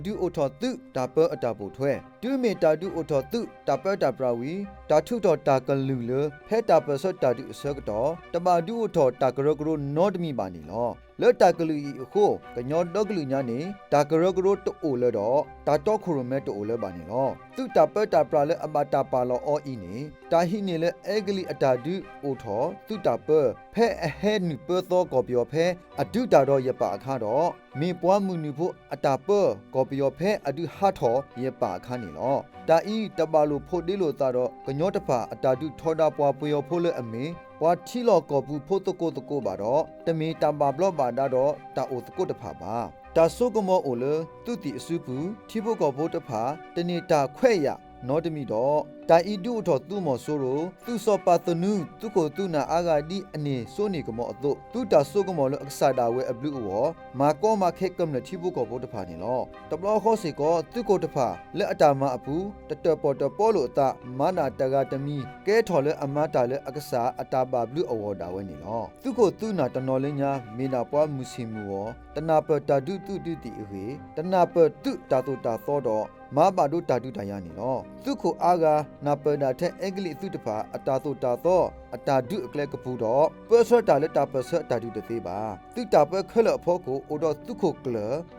ดูโอทอตุตาเปอตาบุถวยดูเมตาดูโอทอตุตาเปตาปราวีตาทุตอตากะลูเลเพตาเปสตาดุเสกตอตบาดูโอทอตากะรกโรนอดมีบานีลอเลตากะลูอีโคกะญอดอกลูญาเนตากะรกโรตโอเลดอตาตอคุรเมตโอเลบานีลอตุตาเปตาปราเลอมาตาปาลอออีเนตาหิเนเลเอกลีอตาดูโอทอตุตาเปเพอเฮนุเปโตกอเปียวเพอดุตาดอยะปาคาดอมีปวามุนุโพอตาเปกอเปียวเพอดุฮาทอยะปาคานีลอตาอีตบาลูโพดิโลตาดอกะญอตปาอตาดุทอดาปวาปวยโพเลอเมวาทีลอกอบูโพตโกตโกบาดอตเมตาบาบลอบาดาดอตาโอตโกตผาบาตาโซกมอโอเลตุติอสุปูทิโบกอโพตผาตเนตาแควะยะนอดมีดอตาอีดูทอตุมอโซโรตุซอปาตนูตุโกตุนาอากาดีอเนโซนีกมออตุตุตาโซกมอลอักษาดาเวอบลูวอมาโกมาเคกัมเลทิบุกอโพตผานีลอตบลอขอสิกอตุโกตผาและอตามาอปูตะเตปอตปอโลตามานาตกาตมีแกทอเลอมาตาเลอักษาอตาบาบลูอวอดาเวนีลอตุโกตุนาตนอเลญามีนาปวามุสิมูวตนาเปตาดุตุตุติเวตนาเปตุตาตุตาโซดอมาบาดุตาดุตายานีลอตุโคอากานาเปดาเทเอกลิตุตผาอตาตุตาโตอตาดุอเกลกปูดอเปสตาเลตาเปสตาดุเตเตบาตุตาเปเคลอพอโกโอดอตุโคเกล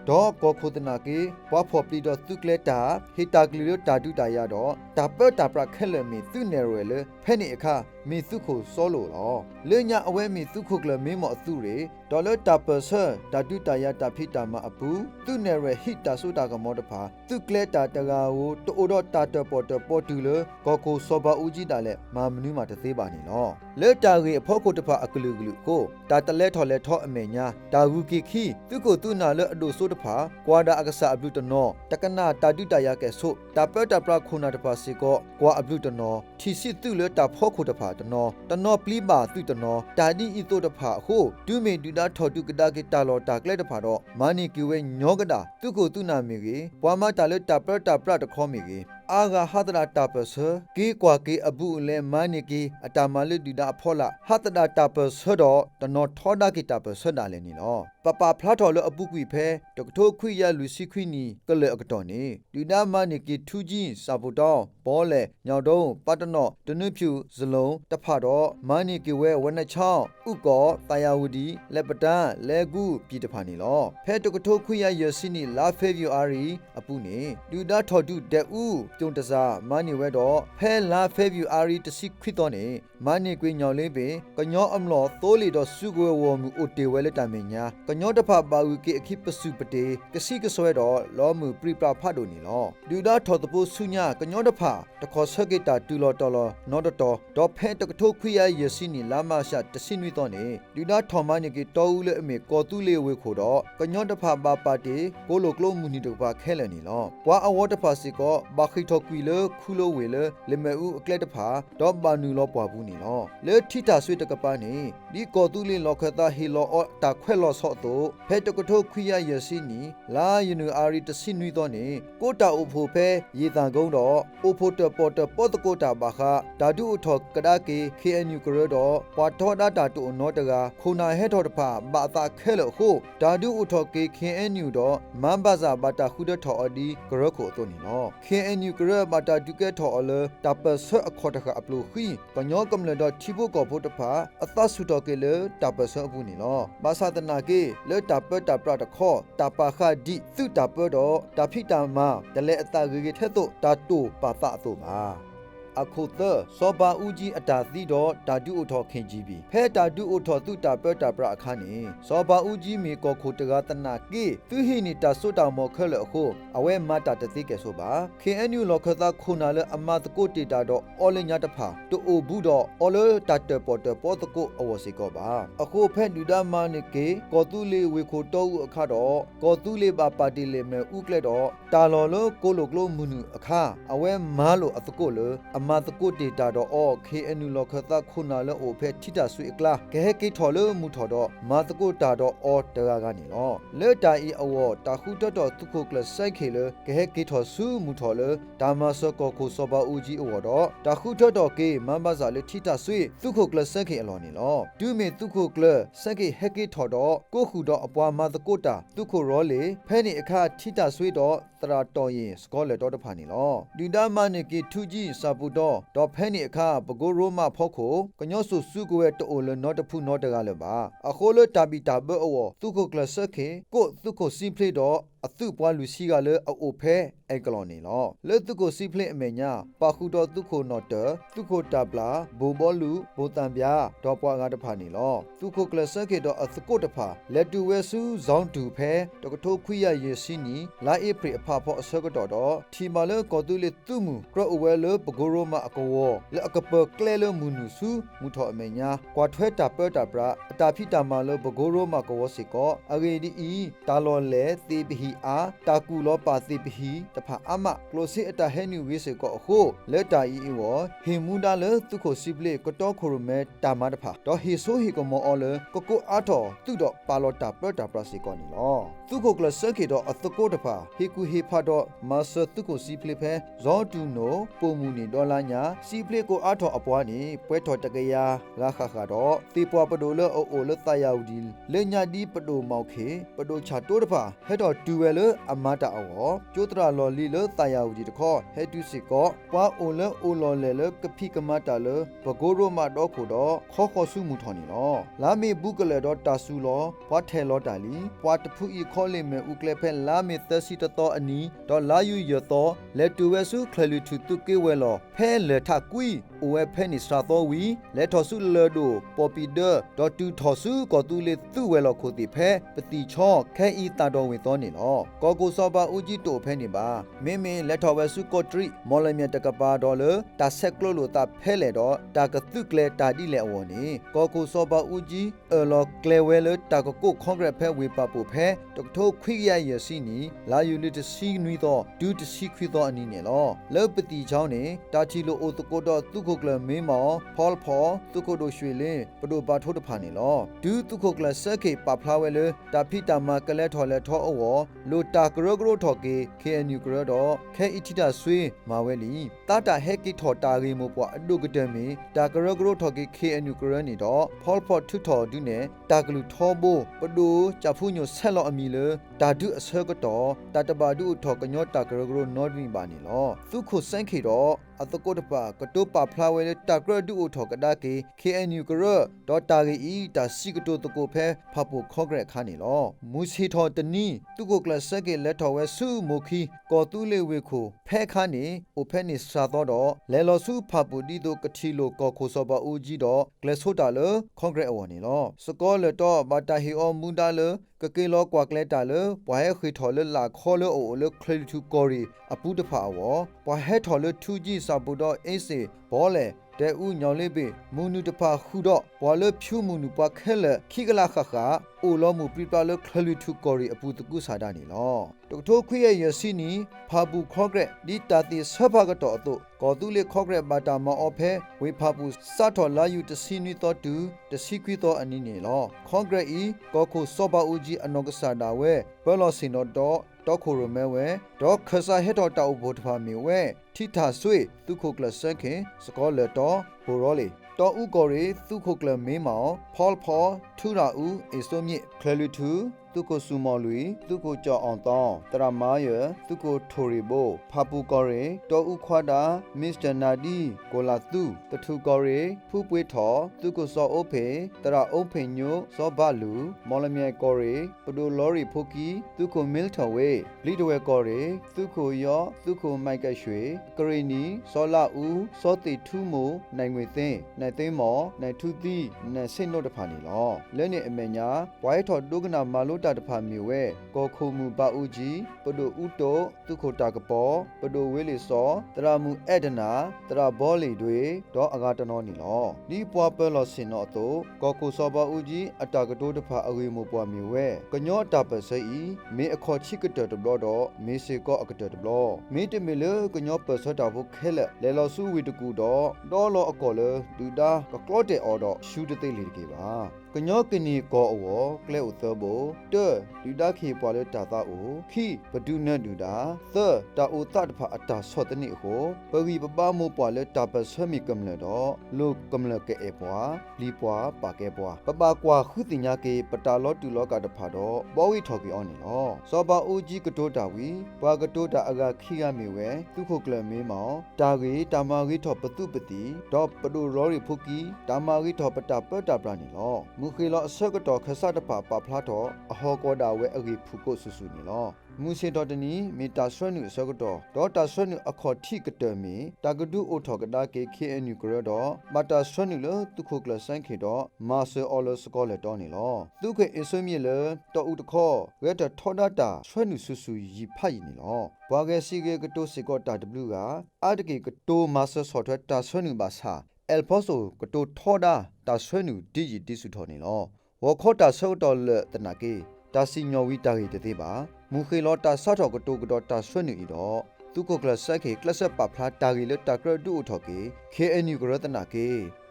ดอกอโคตนาเกปวาพอปลีดอตุเกลตาเฮตากลิโลตาดุตายาดอตาเปตาปราเคลเมตุเนเรเลเพนิอคามีตุโคโซโลลอเลญาอเวมีตุโคเกลเมมอตุเรดอเลตาเปสตาดุตายาตาพิตามาอปูตุเนเรฮิตาสุตากมอดผาตุเกลตาตกาโอโตโอดอตาตปอตปอตุเลกอโคโซบาอูจิตาเลมามนุมาตเตบานีลอเลตาเรพอโคตผาอกลุกลุโกตาตะเลทอเลทออเมญาตาวูกิคีตุโกตุนาเลอโดโซตผากวาดาอักษาอบลุตนอตะกนาตาดุตายาแกโซตาเปตาปราคูนาตผาสิโกกวาอบลุตนอทิสิตุเลตาพอโคตผาตนอตนอปลีบาตุตนอตาดีอีโตตผาโคดุเมดุดาทอตุกดาเกตาลอตาเกลตผาดอมานิกิเวญอกดาตุโกตุนาเมเกปวามาตาเลตาเปตาปราตคอเมเกอากาฮัตดาตาเปเซกีกว่ากีอบุเลมานิกีอตามาลุดิดาพอละฮัตดาตาเปเซดอตนอทอดากิตาเปเซดาเลนีลอปปาพลาทอลอบุกุยเพตกโทคุยยาลุซิคุยนีกเลอกตอนีดิดามานิกีทูจิซาบูตอปอเลญอดงปัตนอตนุဖြူဇလုံးတဖတော့မာနီကီဝဲဝနချောင်းဥကောတာယာဝဒီလက်ပတန်လဲကူပြည်တဖာနီလောဖဲတကထိုခွေရရစီနီလာဖေဗီအာရီအပူနေဒူဒါထော်ဒူဒဲဥကျုံတစားမာနီဝဲတော့ဖဲလာဖေဗီအာရီတစီခွိတော့နေမာနီကွေညောင်လေးပင်ကညောအမလောသိုးလီတော့စုကွဲဝမူအိုတေဝဲလက်တမညာကညောတဖပါဝီကေအခိပစုပတေကစီကဆွဲတော့လောမူပရိပရာဖတ်တို့နီလောဒူဒါထော်တပုဆုညာကညောတဖတခေါ်ဆကေတာတူလော်တော်လောနောဒတော်ဒေါ်ဖဲတကထိုခွေရရစီနီလာမရှာတစီနွီတော့နေဒူဒါထော်မနီကေတော်ဦးလေအမေကောတူလေဝေခိုတော့ကညောတဖပါပါတေကိုလိုကလုံးမူနီတပါခဲလနီလောဘွာအဝတ်တဖစီကောဘာခိထော်ကွီလခုလိုဝေလလေမဲဦးအကလက်တဖဒေါ်ဘာနူလောပွားဘူးနီလောလေထိတာဆွေတကပါနေဒီကောတူလင်းလောခတာဟီလောအတာခွဲလောဆော့တော့ဖဲတကထိုခွေရရစီနီလာယနူအာရီတစီနွီတော့နေကိုတာအဖိုဖဲရေတန်ကုန်းတော့အိုဖိုတပေါ်တပေါ်တကိုတာဘာခဒါဒူအထော်ကဒါကေ KNU ကရတော့ပွာထောဒါတာတူနောတကခုနာဟဲထော်တဖဘာတာခဲလခုဒါဒူအထော်ကေ KNU တော့မန်ဘာဇာဘာတာခုဒထော်အဒီကရခိုတော့နီနော် KNU ကရဘာတာဒူကဲထော်အလတပဆအခေါ်တကအပလူခီပညောကမလတော့ချီဖို့ကောဖို့တဖအသဆုတော့ကေလတပဆအပူနီနော်ဘာသာတနာကေလေတပတပရတခေါ်တပခဒီသုတပတော့တဖိတမတလဲအတဂေထက်တော့တတူပါတတော့ပါအခုသစောပါဦးကြီးအတာသီတော့တာဒုအထော်ခင်ကြီးပြီဖဲတာဒုအထော်သူတာပတာပရအခါနေစောပါဦးကြီးမေကောခိုတကတနာကေသူဟိနီတာစွတောင်မောခလအခုအဝဲမတာတသိကဲဆိုပါ KNU လောခသာခုနာလအမတကိုတေတာတော့အော်လညတဖာတူအိုဘူးတော့အော်လတတပေါ်တပေါ်တကိုအဝစီကောပါအခုဖဲဒူဒါမနိကေကောတူလီဝေခိုတော့အခါတော့ကောတူလီပါပါတီလေမဲဥကလက်တော့တာလော်လကိုလိုကလိုမူနုအခါအဝဲမားလိုအတကိုလအမတကုတေတာတော့အော် KNU လောခသခုနာလောအိုဖဲထိတာဆွေကလာကဲကေထော်လမူထော်တော့မာတကုတာတော့အော်တရာကနေလောလေတာဤအဝတာခုတော်တော်သူခုကလစိုက်ခေလကဲကေထော်ဆူမူထော်လဒါမဆကောကိုစောပါဦးကြီးအဝတော့တာခုတော်တော်ကေမမ်ဘာဇာလေထိတာဆွေသူခုကလစိုက်ခေအလောနေလောဒူမေသူခုကလစိုက်ခေဟက်ကေထော်တော့ကိုခုတော့အပွားမာတကုတာသူခုရောလေဖဲနေအခါထိတာဆွေတော့တ ตราตอเยสกอเลตอตผานีลอดิดามาเนกิทุจีซาปุตอดอแพนิอาคาปโกโรมาพอโคกญอสุสุกเวตโอเลนอตพุนอตกาเลบาอะโคเลตาบิตาเบออตุโคกลสเคโกตุโคซิเพลดอအသုပွားလူရှိကလည်းအိုဖဲအိကလော်နေလောလဲသူကိုစီဖလက်အမေညာပါခုတော်သူခိုနော်တသူခိုတပလာဘူဘောလူဘူတန်ပြာတော့ပွားငါတဖာနေလောသူခိုကလဆကေတော့အသကုတ်တဖာလက်တူဝဲစုဇောင်းတူဖဲတကထိုးခွိရရေစီနီလာအေပရိအဖဖောအစကတော်တော့ထီမာလဲကောတူလေသူမူကရအဝဲလပဂိုရိုမအကောလဲအကပကလဲလမူနုစုမူထောအမေညာကွာထွဲတာပတာပရာအတာဖိတာမာလဲပဂိုရိုမကောစီကောအဂေဒီအီတာလော်လဲသေပဟီအားတာကူလောပါတိပဟီတဖာအမကလိုစီအတာဟဲနူဝေစေကောအခုလက်တာဤဝဟေမူဒါလသူခိုစီပလေကတောခိုရမဲတာမတဖာတော့ဟေဆိုဟေကမောအောလကကိုအာတော်သူတော့ပါလောတာပတာပရစီကောနီလောသူခိုကလစကေတော့အသကိုတဖာဟေကူဟေဖာတော့မဆသူခိုစီပလေဖဲဇောတူနိုပုံမူနီဒေါ်လာညာစီပလေကိုအာတော်အပွားနီပွဲတော်တကရာလာခခတော့တေပွားပဒိုလအိုလတယာဝဒီလေညာဒီပဒိုမောက်ခေပဒိုချာတိုးတဖာဟဲတော့တူဝဲလအမတာအောကျိုတရာလော်လီလတယာဝဒီတခေါဟဲတူစီကောပွားအိုလအိုလော်လေလကဖိကမတာလဘဂိုရိုမတော့ခိုတော့ခေါခေါဆုမှုထော်နီလောလာမေဘူးကလေတော့တာဆူလောပွားထဲလောတာလီပွားတဖူဤခေါလေမေဥကလေဖဲလာမေသစီတတော်အနီတော့လာယူရတော့လက်တူဝဲစုခလလူထုတုကေဝဲလောဖဲလေထကွီအိုဝဲဖဲနိစရာတော်ဝီလက်ထော်စုလေဒိုပေါ်ပီဒါတော့တူထော်စုကောတူလေသူ့ဝဲလောခိုတိဖဲပတိချောခဲဤတာတော်ဝင်တော်နေလောကောကိုစောပါဦးကြီးတိုဖဲနေပါမင်းမင်းလက်ထော်ဝဲစုကောထရီမော်လမြတကပါတော်လတာဆက်ကလိုလိုတာဖဲလေတော့တာကတုကလေတာဒီလေအဝနေကောကိုစောပါဦးကြီးအလောကလေဝဲလတာကကိုကွန်ဂရက်ဖဲဝေပါပူဖဲတကထိုခွိရရစီနီလာယူလီတစီနွီတော့ဒူတစီခွိတော့အနီနေလောလောပတိချောင်းနေတာချီလိုအိုတကိုတော့သူခုကလမင်းမောဖောလ်ဖောသူခုတို့ရွှေလင်းပဒိုပါထိုးတဖာနေလောဒူသူခုကလဆက်ကေပဖလာဝဲလတာဖိတာမကလဲထော်လဲထောအောလိုတာကရဂရိုထော်ကေ KNU ကရတော့ခဲအီတီတာဆွေးမာဝဲလီတာတာဟဲကီထော်တာရီမို့ပွားအဒုကတမီတာကရဂရိုထော်ကေ KNU ကရနေတော့ဖောလ်ဖောထုထော်ဒူနဲ့တာကလူထောဘိုပဒိုချဖူညိုဆက်လောအမီလတာဒုအစကတော်တာတဘာဒုထော်ကညောတာကရဂရိုနော့ဒ်မီပါနေလောသူခုစန့်ခေတော့အတကုတ်တပါကတိုပါဖလာဝဲတာကရဒူအိုထော်ကဒါကေ KNU ကရဒေါ်တာဂီဤတာစီကတိုတကိုဖဲဖပူခေါဂရက်ခါနေလောမူစီထော်တနီသူကိုကလဆက်ကေလက်ထော်ဝဲစုမိုခီကောတူလေဝေခိုဖဲခါနေအိုဖဲနေစာတော့လဲလော်စုဖပူဒီတိုကတိလိုကောခိုစောပါဦးကြီးတော့ကလဆိုတာလခေါဂရက်အဝနေလောစကောလတော့ဘာတာဟီအောမူဒါလကကေလောကွာကလက်တာလဘွားဟဲခွေထော်လလာခေါ်လအိုလခရလတူကောရီအပူတဖာဝဘွားဟဲထော်လထူကြီးစာပူတော့အေးစေဘောလေတဲဦးညောင်လေးပေမူနုတဖာခုတော့ဘွာလဖြူမူနုပခဲလခိကလာခခအိုလောမူပြပလခလလူထုကောရီအပူတကုစာဒနီလောတကထိုခွေရရစီနီဖာဘူးခေါဂရက်ဒီတာတိဆဖကတော့တော့ကောတူလေခေါဂရက်ဘာတာမောအဖဲဝေဖာဘူးစတော်လာယူတစီနီတော့တူတစီခွီတော့အနီနေလောခေါဂရက်ဤကောခုစောပါဦးကြီးအနောကစာဒါဝဲဘလောစင်တော့တော့ခိုရမဲဝဲဒေါခဆာဟက်တော်တောက်ဘိုတဖာမီဝဲထိထာဆွေသူခုကလဆန်ခင်စကောလက်တော်ဘိုရောလီတော်ဥကောရီသူခုကလမင်းမောင်ဖောလ်ဖောထူရာဦးအေဆိုမြစ်ခလလူတူသူကိုဆူမော်လူသူကိုကြော်အောင်တောင်းတရမာယသူကိုထိုရီဘိုဖာပူကောရီတော်ဥခွာတာမစ္စတာနာဒီကိုလာသူတထူကောရီဖူးပွေးထော်သူကိုစောအိုဖေတရအုံဖေညိုစောဘလူမော်လမြိုင်ကောရီပဒိုလော်ရီဖိုကီသူကိုမီလ်ထဝေလီဒဝဲကောရီသူကိုယောသူကိုမိုက်ကရွှေကရီနီစောလာဦးစောတီထူးမိုနိုင်ငွေသိန်းနိုင်သိန်းမော်နိုင်ထူးသီးနိုင်စိတ်နို့တဖာနေလောလဲနေအမေညာဝိုင်းထော်ဒုကနာမာလို့တာတဖာမီဝဲကောခုမူပါဦးကြီးပဒိုဥတိုသူခိုတာကပေါ်ပဒိုဝေးလီစောတရာမူအဒနာတရာဘောလီတွေဒေါ်အကာတနောနီလောဒီပွားပလောစင်တော့တော့ကောခုစောပါဦးကြီးအတာကတိုးတဖာအဝေမပွားမီဝဲကညောတာပစိဤမေအခေါ်ချိကတတဘလောတော့မေစေကောအကတတဘလောမေတမီလကညောပစတာဘုခဲလက်လဲလောစုဝီတကူတော့ဒေါ်လောအကော်လဒူတာကကလော့တဲ့အော်တော့ရှူတသိလေကေပါ ကညောကနီကောအဝကလဲဥသဘောတေဒူဒါခေပွာလေတာတာအိုခိပဒုနဒူဒါသတာအိုတတ်ဖာအတာဆော့တနိဟောပဝီပပမောပွာလေတာပဆမီကမလတော့လုကမလကေအပွာလီပွာပါကေပွာပပကွာခုတင်ညာကေပတာလောတူလောကတဖာတော့ဘောဝီထော်ကီအော်နီလောစောပါအိုဂျီကတိုတာဝီပွာကတိုတာအကခိရမီဝဲသူခုကလမေးမောင်တာဂေတာမာဂီထော်ပတုပတိတော့ပဒူရောရီဖုကီတာမာဂီထော်ပတာပတာပရာနီလောမူခေလောအဆော့ကတော့ခဆတ်တပါပဖလာတော့အဟောကောတာဝဲအဂီဖုကိုဆူဆူနီလောမူစေတော်တနီမီတာဆွနုဆော့ကတော့ဒေါ်တာဆွနုအခေါ်ထိကတမီတာဂဒူအိုထော်ကဒါကေ KNU ကရတော့မတာဆွနုလတုခုကလဆိုင်ခေတော့မာဆာအော်လစကောလက်တော်နီလောသူခေအဆွမြေလတော်ဦးတခေါ်ဝဲတထောဒတာဆွနုဆူဆူရီဖိုက်နီလောဘွာကဲစီကေကတိုစီကောတာ W ကအတကေကတိုမာဆာဆော့ထွဲတာဆွနုဘာစာEl Poso ကတိုထောဒါတာဆွနုဒီဂျီတီစုထော်နီလောဝခေါ်တာဆော့တော်လတနာကေတာစီညောဝီတာရီတေပါမူခေလောတာဆော့တော်ကတိုကတော့တာဆွနုဤတော့သူကိုကလဆက်ခေကလဆက်ပဖလာတာရီလတာကရဒူထော်ကေ KNU ကရတနာကေ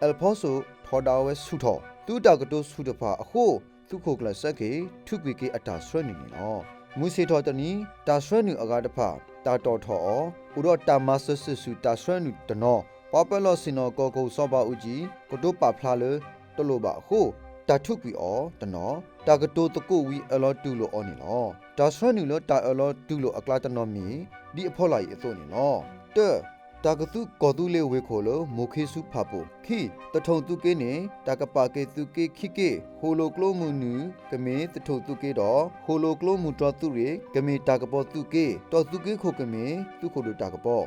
El Poso ထောဒါဝဲဆုထော်သူတာကတိုဆုတဖာအခုသူကိုကလဆက်ခေထုကွေကေအတာဆွနုနီလောမူစေထော်တနီတာဆွနုအကားတဖာတာတော်ထော်ဥရောတာမဆဆဆူတာဆွနုတနောပပလောစင်နောကောကိုစောပါဦးကြီးကတိုပဖလာလတလိုပါခုတာထုကွီအောတနောတာကတိုတကုဝီအလောတူလိုအောနီလောတာဆွနူလောတာအလောတူလိုအကလာတနောမီဒီအဖော်လိုက်အစိုးနီလောတာကတုကောတူလေဝေခိုလိုမိုခေစုဖာပိုခိတထုံတုကေနေတာကပါကေတုကေခိကေဟိုလိုကလိုမူနူကမေတထုံတုကေတော့ဟိုလိုကလိုမူတော်တုရေကမေတာကပေါ်တုကေတော်တုကေခိုကမေတုခိုလိုတာကပေါ်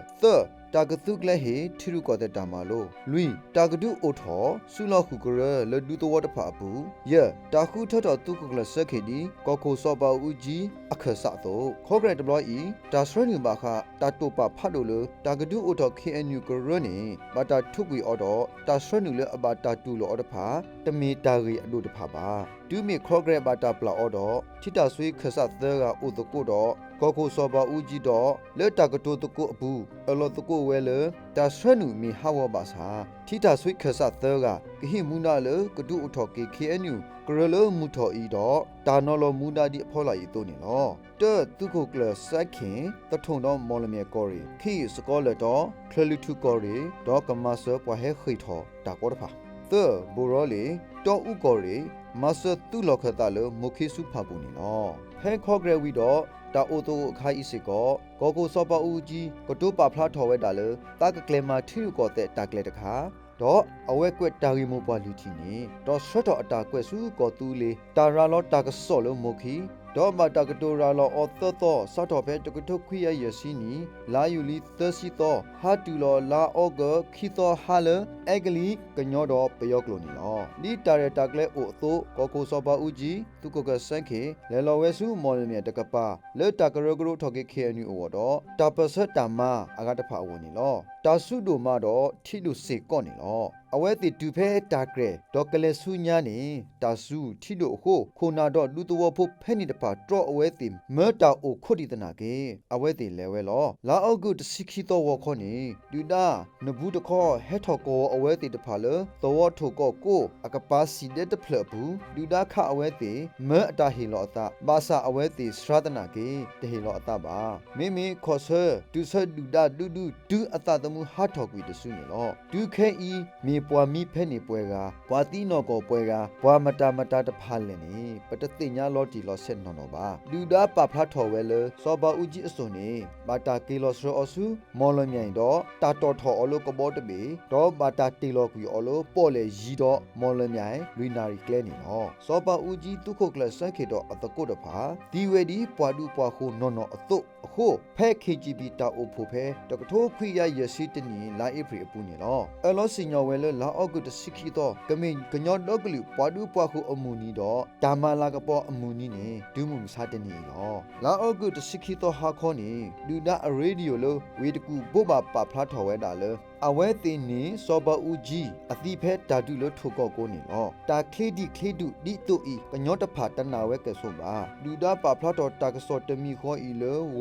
တာကတုကလေဟေထီရုကောတဲ့တာမာလိုလူတာကဒုအိုထောဆုလောက်ခုကရလဒူတဝတ်ဖာဘူးယတာခုထတော်တုကလစခေဒီကောခိုစောပါဦးကြီးအခဆတ်တော့ခေါဂရဒဘလီတာဆွေးနွေးပါခတာတိုပါဖတ်လို့လတာကဒုအိုထော KNU ကရနေဘာတာထုကွေအော်တော့တာဆွေးနွေးလအဘာတာတူလို့အော်တဖာတမီတာရီအလို့တဖာပါဒူမီခေါဂရဘာတာပလာအော်တော့ထိတာဆွေးခဆတ်တဲ့ကအိုတကိုတော့ကောခိုစောပါဦးကြီးတော့လက်တာကတိုတကုအဘူးအလောတကုဝဲလတာဆွဲနူမီဟာဝဘာစာထိတာဆွိခဆတ်သောကကဟိမူနာလကဒုအထော်ကေ KNU ကရလမူထော်ဤတော့တာနော်လမူနာဒီအဖော်လာဤတို့နေလောတဲတုခုကလဆက်ခင်တထုံတော့မော်လမြေကောရီခိစကောလတော့ခလလူထုကောရီတော့ကမဆပွားဟဲခိထောတာကောတဖာသဘူရောလီတော့ဥကောရီမဆတူလခတာလမုခိစုဖာပူနေလောဖဲခေါဂရဝီတော့တာအိုတိုအခါဤစစ်ကောကိုစောပါဦးကြီးကတိုပါဖလားထော်ဝဲတာလေတာကကလေမာထီကောတဲ့တာကလေတခါတော့အဝဲကွက်တာရီမိုပွားလူတီနေတော့ဆွတ်တော်အတာကွက်စုကောတူးလေတာရာလောတာကစော့လို့မုခိတော့မတာကတိုရာလောအော်သောစတော်ဖဲတကထုခွိရရစီနီလာယူလီသစီတော့ဟာတူလောလာအောဂခီသောဟာလအဂလီကညောတော့ပယောကလိုနီလောဒီတာရတာကလေအိုအသောကိုစောပါဦးကြီးသူကဆန့်ခေလဲလော်ဝဲစုမော်လမြေတကပါလေတာကရဂရုထော်ကေ KNU အော်တော့တာပစတာမအကတဖာဝနီလောတာဆုတို့မတော့ထီလူစေကော့နီလောအဝဲတိတူဖဲတာကရဲဒေါကလေဆုညာနေတာဆုထီတို့ဟိုခိုနာတော့လူတော်ဖို့ဖဲနေတပါတော့အဝဲတိမဲတာအိုခွတ်ဒီတနာကေအဝဲတိလဲဝဲလောလာအောက်ကုတစီခီတော့ဝခေါနေဒူဒါနဘူးတခေါဟဲထော်ကောအဝဲတိတဖာလသောထိုကောကိုအကပါစီတဲ့တဖလဘူးဒူဒါခအဝဲတိမဲအတာဟီလောအတာဘာစာအဝဲတိစရဒနာကေတဟီလောအတာပါမိမိခေါ်ဆဒူဆဒူဒါဒူဒူအတာတမှုဟာထော်ကွီတဆုနေလောဒူခဲဤမေပွားမိဖဲနေပွဲကဘွာတိနောကောပွဲကဘွာမတာတဖာလင်းနေပတသိညာလောတီလောဆက်နော်ပါလူဒါပဖလားထော်ဝဲလစောပါဦးကြီးအစုံနေဘာတာကေလောစရောအစုမော်လမြိုင်တော့တာတော်ထော်အလို့ကဘောတပေတော့ဘာတာတီလောကွီအလို့ပေါ့လေရီတော့မော်လမြိုင်လူနာရီကလဲနေနော်စောပါဦးကြီးတုခုတ်ကလဆန့်ခေတော့အတကုတ်တဖာဒီဝဲဒီပွားဒူပွားခုနော်အတုအခုဖဲ KGB တာအိုဖိုဖဲတကထိုးခွိရရစီတနီလာအိဖရီအပူနေလောအလောစညောဝဲလလာအော့ကုတစီခီတော့ကမင်းကညောတော့ကလူပွားဒူပွားခုအမူနီတော့ဒါမလာကပေါ်အမူနီနေဒူးမှုမစားတနီလောလာအော့ကုတစီခီတော့ဟာခေါနီဒူဒါရေဒီယိုလိုဝေတကူဘိုဘာပါဖလားထော်ဝဲတာလေတ အဝဲတင်နေစောဘဦးကြီးအတိဖဲဓာတုလို့ထုတ်ကောကိုနေလောတာခေဒီခေဒုဒီတူဤကညောတဖာတနာဝဲကဲဆိုပါလူဒါပါဖလာတော်တာကစောတမီခေါ်ဤလေဝ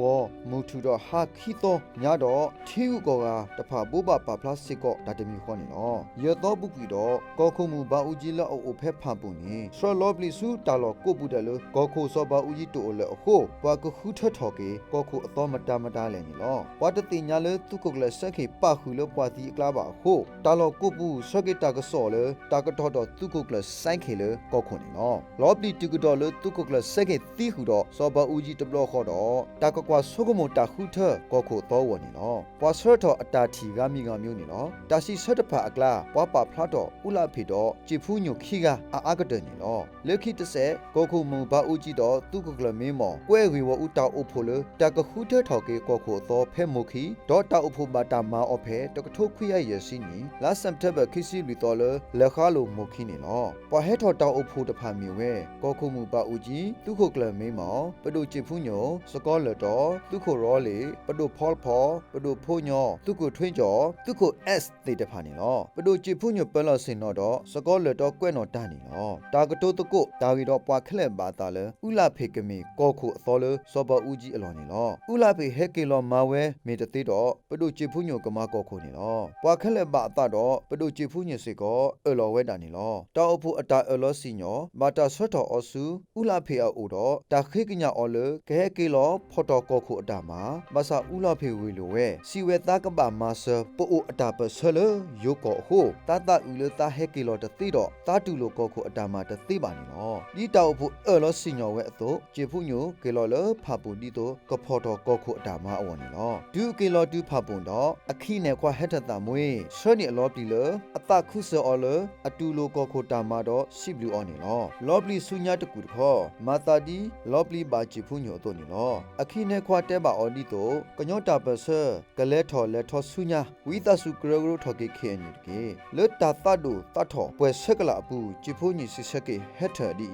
မူထူတော်ဟာခိသောညတော့ထီဥကောကတဖာဘိုးပါပါဖလာစစ်ကောဒါတမီခေါ်နေလောရတော့ပုကွီတော့ကောခုမှုဘာဦးကြီးလောအိုဖဲဖန်ပုံနေဆောလောပလီစုတာလောကိုပုတယ်လို့ကောခုစောဘာဦးကြီးတူလေအခုဘွာကခုထထော်ကေကောခုအတော်မတာမတာလဲနေလောဘွာတတိညာလေသူကုကလဆက်ခေပခုလို့ဘွာတီကလာပါအခုတာလောကိုပုစကေတာကစောလေတာကတော်တော်သူကုကလဆိုင်ခေလေကောခုနေလောလောပလီတူကတော်လေသူကုကလဆက်ခေတီခုတော့စောဘာဦးကြီးတဘလောခေါ်တော့တာကကွာဆုကမတာခုထကောခုတော်ဝနေလောဘွာဆော့တော်အတာထီကမိကမျိုးနေလောတာစီဆက်တဖာအကလာဘွာပါဖလာတော့ဥလာဖေတော့ဂျီဖူးညိုခိကအာကတဲ့နေလောလက်ခိတဆက်ကောခုမူဘာဦးကြီးတော့သူကကလမင်းမော်ကွဲဝေဝဥတောက်အဖို့လေတကခုထထော်ကေကောခုတော့ဖဲမုခိဒေါ်တောက်အဖို့ဘာတာမာအဖဲတကထုတ်ခွရရစီနီလာစမ်တဘခိစီလီတော်လေလက်ခါလိုမုခိနေလောပဟဲထော်တောက်အဖို့တဖာမြဝဲကောခုမူဘာဦးကြီးသူခုကလမင်းမော်ပဒိုချစ်ဖူးညိုစကောလတော်သူခုရောလေပဒိုဖောလ်ဖောပဒိုဖိုးညောသူခုထွင်းကျော်သူခု S တေတဖာနေလောပဒိုချစ်ဖူးညိုပလောစင်တော့စကောလတော်ကွဲ့နော်တန်းနေလောတာကတိုးတကုတာဝီတော့ပွားခလက်ပါတာလေဥလာဖေကမီကောခုအသောလေစောဘဦးကြီးအလော်နေလောဥလာဖေဟဲကေလောမာဝဲမေတသေးတော့ပဒုချေဖူးညိုကမာကောခုနေလောပွားခလက်ပါအတာတော့ပဒုချေဖူးညိစေကောအလော်ဝဲတာနေလောတောက်ဖို့အတာအလော်စီညောမာတာဆွတ်တော်အဆူဥလာဖေအိုတော့တာခိကညာအော်လေကဲကေလောဖော်တော်ကောခုအတာမှာမဆာဥလာဖေဝေလိုဝဲစီဝဲသားကပါမာဆပိုအိုအတာပဆလယိုကောဟုတာတာဥလေတာဟဲကေလောတသိတော့တာတူလိုကောခုအတာမှာတသိပါနေလောဒီတောက်ဖို့အလော်စီညောဝဲအတော့ဂျေဖူညိုကေလောလဖာပူဒီတော့ကဖော်တော်ကောခုအတာမှာအဝနေလောဒူကေလောဒူဖာပွန်တော့အခီနဲ့ခွာဟက်ထတာမွေဆွနီအလော်ပလီလအတခုဆောလအတူလိုကောခုတာမှာတော့စီဘလူအော်နေလောလော်ပလီဆုညာတကူတခောမာတာဒီလော်ပလီဘာဂျေဖူညိုတော့နေလောအခီနဲ့ခွာတဲပါအော်ဒီတော့ကညောတာပဆကလဲထော်လဲထော်ဆုညာဝီတာစုကရဂရုထော်ကေခဲနေတကေလွတ်တာတတ်တို့တတ်ထော်ပွဲဆက်ကလာဘူးဂျေဖူညီစစ်ဆက်ကေဟက်ထဒီ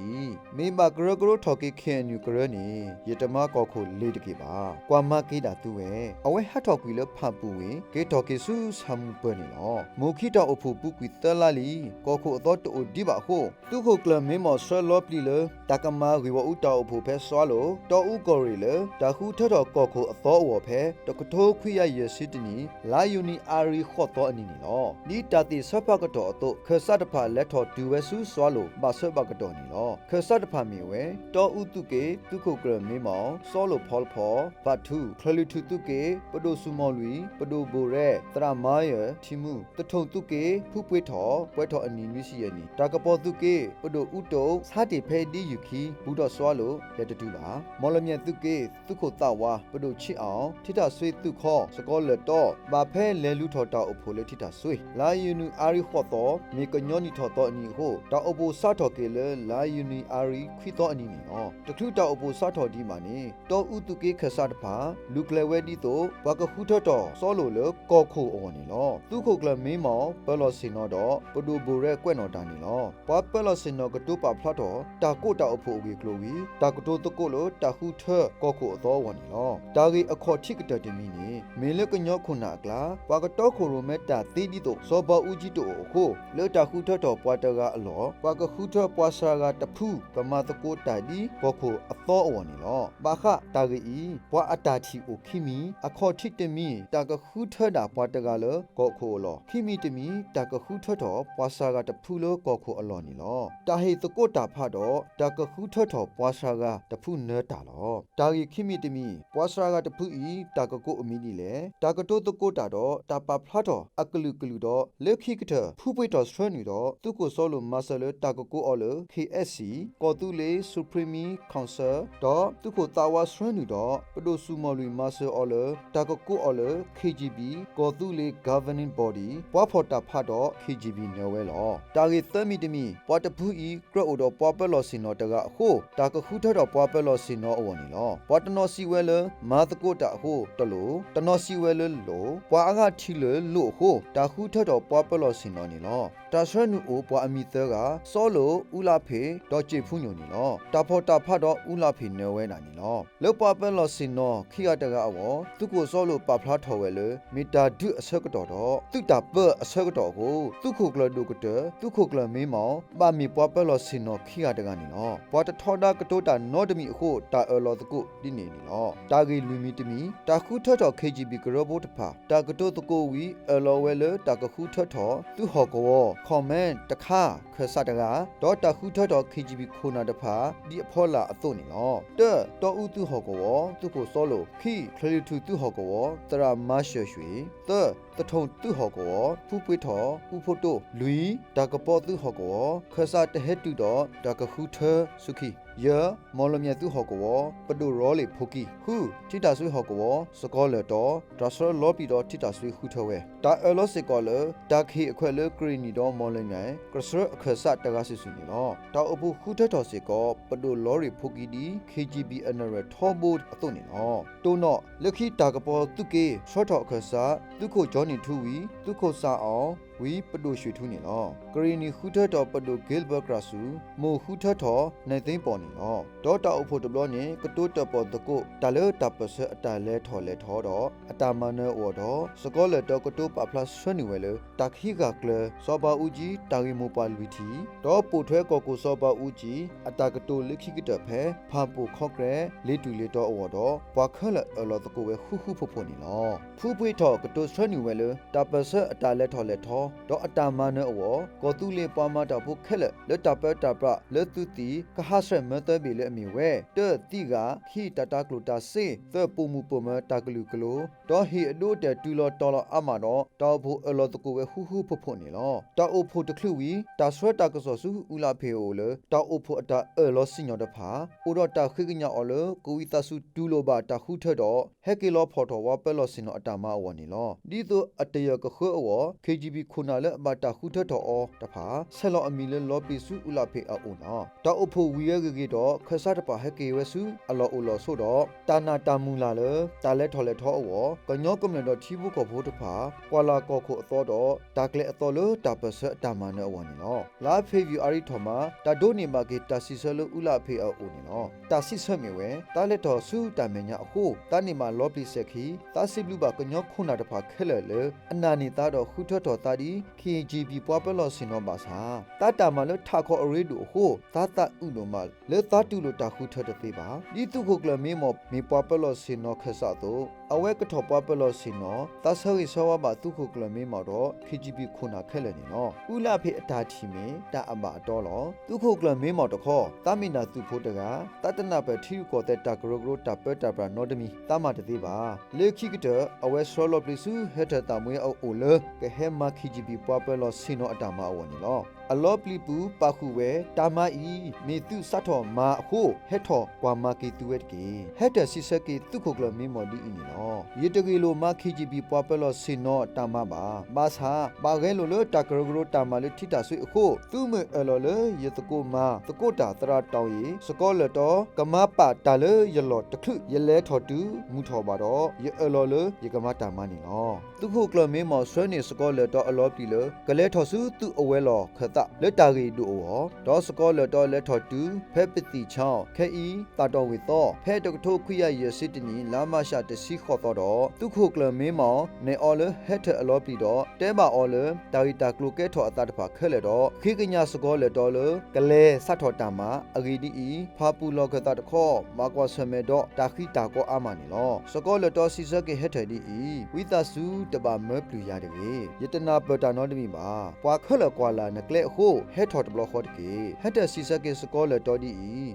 မေမာကရဂရုထော်ကေခဲညူကရနီယတမကောခုလေးတကေပါကွာမကေတာသူဝဲအဝဲဟတ်ထော်ကွီလဖတ်ပူဝေကေထော်ကေဆူဆမ်ပနေလောမုခိတောအဖို့ပူကွီတလာလီကောခုအတော်တူဒီပါခုသူခုကလမေမောဆွဲလောပလီလတကမာဝီဝဥတောအဖို့ဖဲဆွာလို့တောဥကောရီလတခုထထော်ကောခုအတော်ဝဖဲတကထိုးခွိရရစစ်တနီလာယူနီအာရီခော့တော်အနီနီလောဒီတတိဆဖကတော်အတော့ခဆတ်တဖာလက်ထော်ဒူဝဲဆူဆွာလို့မဆွဲပကတော်နီလောခဆတ်တဖာမီဝဲတောဥတုကေသူခုကလမေမောဆောလို့ဖောလ်ဖောဘတ်ထုခလလူထုတုကေပဒိုဆူမောလူပဒိုဘိုရဲတရမာယတီမူတထုံတုကေဖူပွေးထော်ပွဲထော်အနီနွီစီယနီတာကပေါ်တုကေပဒိုဥတုစာတိဖဲဒီယူခီဘူတော်ဆွာလို့လက်တတူပါမော်လမြတ်တုကေသူခုတဝါပဒိုချစ်အောင်ထိတာဆွေတုခောစကောလက်တော့ဘာဖဲလဲလူထော်တောက်အဖိုလေထိတာဆွေလာယူနူအာရီခော့တော်မေကညောနီထော်တော်အနီဟိုတောက်အဖိုစထော်ကေလေလာယူနီအာရီခွီတော်အနီနီနော်တခုတောက်အဖိုစထော်ဒီမာနီတောဥတုကေခဆတ်တဖာလူကလဝဲဒီတော့ဘကခုထတော်စောလို့လေကောခုအော်နီလောသူခုကလမင်းမောပလောစင်တော့ပဒူဘူရဲကွဲ့နော်တာနီလောပွားပလောစင်တော့ကတူပါဖလာတော့တာကိုတောက်အဖို့ဝေကလိုဝီတာကတိုတကိုလို့တာခုထကောခုအတော်ဝနီလောတာဂီအခေါ်ထိကတတမီနီမင်းလကညောခုနာကလာပွားကတော့ခုရိုမဲတာတေးဒီတော့စောဘဦးကြီးတို့အခုလေတာခုထတော်ပွားတကအလောပွားကခုထပွားဆာကတဖူးကမတကိုတာဒီကောခုအတော်ဝနီလောဘာခတာဂီပွားအတာတီအိုခိမီအခေါ်ထိတမီတာကခုထတာပွားတကလောကောခုလောခိမီတမီတာကခုထတော်ပွားဆာကတဖူးလောကောခုအလောနီလောတာဟေတကိုတာဖတော့တာကခုထတော်ပွားဆာကတဖူးနေတာလောတာဂီခိမီတမီပွားဆာကတဖူးဤတာကကိုအမီနီလေတာကတိုတကိုတာတော့တာပါဖလာတော့အကလူကလူတော့လက်ခိကထဖူးပွေတော်ဆွဲနေတော့သူကိုစောလို့မဆလတာကကိုအော်လ KSC ကောတူလေ Supreme Council တော့သူကိုတာဝါဆွဲနေတော့ပဒိုဆူမော်လူမဆအော်လတာကကိုအော်လ KGB ကောတူလေ Governing Body ပွားဖော်တာဖတ်တော့ KGB နေဝဲလောတာဂီသမီတမီပွားတဖူးဤကရော့တော့ပွားပလော်စင်တော့တကဟိုတာကခုထတော့ပွားပလော်စင်တော့အဝနီလောပွားတနော်စီဝဲလမာတကိုတာဟိုတလို့တနော်စီဝဲလလို့ပွားအခထီလလို့ဟိုတာခုထတော့ပွားပလော်စင်တော့နီလောတာဆွဲနူအိုပွားအမီသကစောလို့ဥလာဖေတော့ကျေဖူးညိုနီလောတာဖော်တာဖတ်တော့ဥလာဖေနေဝဲနာနီလောလောက်ပွားပလော်စင်တော့ခိရတကအဝသူကိုစောလို့ပဖလားထော်ဝဲလေမီတာဒုအစ กตอดอตุตาเปออเซกตอโกตุขุกลดูกเตตุขุกลเมมอบามีปอเปลอสินอขี้ยาตะกานีเนาะปอตทอดากโตตานอดมีโคตาเอลอตกุดิเนนีเนาะตากีลุมีตมีตาคุทอทอ KGB กระโบตพาตากโตตโกวีเอลอเวเลตากคุทอทอตุฮอกวคอมเมนต์ตะคาเคสตะกาดอตาคุทอทอ KGB โคนาตพาดิอพอลาอโตนีเนาะเตตออุตุฮอกวตุโกโซโลขี้คลิทูตุฮอกวตรามาเชชวีเตตะทงตุฮอกวผู้ป่วยทออุโพโตลุยตากปอตุฮอกวเคสตะเฮตุดอตากคุเทสุขียะมอลเมียตุฮอกวปะดูรอเลฟุกีฮูทิตาซุฮอกวสกอเลตอดรัสลอปีดอทิตาซุฮูทเวตาเอลอสิกอเลตาคีอควเลกรีนีดอมอลเงกระสรเคสตะกาซิสุนีเนาะตาอบุฮูเททอสิกอปะดูลอรีฟุกีดี KGB อันเรทอบูดอตุนีเนาะตูเนาะเลขีตากปอตุเกชอทอเคสตุโคจอนีทูวีตุโคซาออวีปดูชุทุนีเนาะกรีนีฮูเททอปดูเกลเบกราสูโมฮูเททอในติงปอนีเนาะดอตาอุโพตบลอนี่กตุตปอตโกตาเลตาปเสอตาเลทอเลทอดออตามาเนอดอสกอเลตกตุปะพลัสชนิเวเลตาขีกากเลซอบาอูจีตาริโมปาลุทีดอปูထွဲกอกูซอบาอูจีอตากตุลิขิกตะเพพาปูခော့กเรเลตุเลตออวดอปะคะเลอลอตโกเวฮูฮูฟฟนีเนาะฟูပွေးทอกตุชนิเวเลตาปเสอตาเลทอเลทอดออตามาเนอวกอตุเลปามาตาบุคะเลเลตาเปตาปะเลตุตีกะหะเสมเตเบเลอมีเวเตติกาขีตตากลูตาเซเตปูมูปมตากลูกโลดอฮีอโดเตตูลอตอลอามาดอตอบูอลอตโกเวฮูฮูฟฟนีลอตาโอโพตคลุวีตาสวตากะซอซูอุลาเพโอเลตาโอโพอตาเอลอสิญอตพาโอดอตาခိกญาอเลกูวิตาสุตูโลบาตาฮูเทดอเฮกิลอพอทอวาเปลอสินอตามาอวนีลอดีโตอตยกะขอว KGB ခုနာเลบาตาฮูเทดอตพาเซลออมีเลลอปิสุอุลาเพอโอนาตาโอโพวียกะเกดอခဆတ်တပါဟကေဝဆူအလောအလောဆိုတော့တာနာတာမူလာလေတာလက်ထော်လက်ထောအဝကညောကမလတော့ချီဘူးကဖို့တဖာကွာလာကောခုအသောတော့တာကလေအသောလို့တာပစတာမနဲ့အဝနီနော်လာဖေဗီအာရီထော်မှာတာဒိုနေမာကေတာစီဆလို့ဥလာဖေအိုနီနော်တာစီဆမြေဝဲတာလက်တော်ဆူတာမညာအခုတာနေမှာလော်ပလီဆက်ခီတာစီဘလူးပါကညောခုနာတဖာခဲလဲလေအနာနေတာတော့ခုထတော်တာဒီ KGB ပွားပလော်စင်တော့ပါစာတာတာမလို့ထာခေါ်အရေးတို့ဟိုတာတာဥလိုမလေတာတူလို့တာခုထတဲ့သေးပါဒီသူခုကလမေမောမေပွားပလော်စင်တော့ခဆာတော့အဝဲကထောပွားပလော်စင်တော့တာဆောရီဆောဝပါသူခုကလမေမောတော့ KGB ခုနာခဲလဲနေနော်ဥလာဖေအတာတီမေတာအမအတော်လောသူခုကလမေမောတခောတာမီနာသူဖို့တကတတနာပဲထီကိုတဲ့တာဂရိုဂရိုတာပတာပရာနော်ဒမီတာမတသေးပါလေခိကတအဝဲဆောလော်ပလီဆူဟက်ထတာမွေအိုလကဟဲမာ KGB ပွားပလော်စင်တော့အတာမအဝနီလောအလောပလီပူပါခုဝဲတာမအီမေတုစတ်တော်မာအခုဟက်ထောကွာမာကီတူဝဲတကေဟက်တစီဆက်ကီတုခုကလမေမော်ဒီအင်းနော်ယေတကီလိုမာ KGB ပွားပလော်စင်တော့တာမပါဘာသာဘာခဲလိုလိုတာဂရိုဂရိုတာမလေးထိတာဆွေအခုသူ့မေအလော်လေယေတကိုမာတကိုတာတရာတောင်းရီစကောလတော်ကမပါတာလေယလော်တခုယလဲထော်တူမူထော်ပါတော့ယေအလော်လေယေကမတာမနီနော်တုခုကလမေမော်ဆွေနေစကောလတော်အလောပလီလေကလဲထော်စုသူ့အဝဲလော်ခတ်လက်တာရီဒူအောဒေါ်စကောလတော်လက်ထော်တူဖဲပတိချောင်းခဲဤတာတော်ဝေသောဖဲတကထိုခွိယရစစ်တနီလာမရှာတစီခေါ်တော့တုခုကလမေမောင်နေအော်လဟက်ထအလောပီတော့တဲပါအော်လတာရီတာကလိုကဲထော်အတာတဖာခဲလေတော့ခိကညာစကောလတော်လကလဲစတ်ထော်တာမအဂီဒီဤဖာပူလောကတာတခောမာကွာဆမေတော့တာခိတာကောအာမနီလောစကောလတော်စီစကေဟက်ထဒီဤဝိသစုတပါမပလူရတဲ့ယတနာပတာနောတမီပါပွာခလကွာလာနကလေဟိုဟက်ထော်တဘလခေါ်တကေဟက်တစီစကေစကောလတော်ဒီ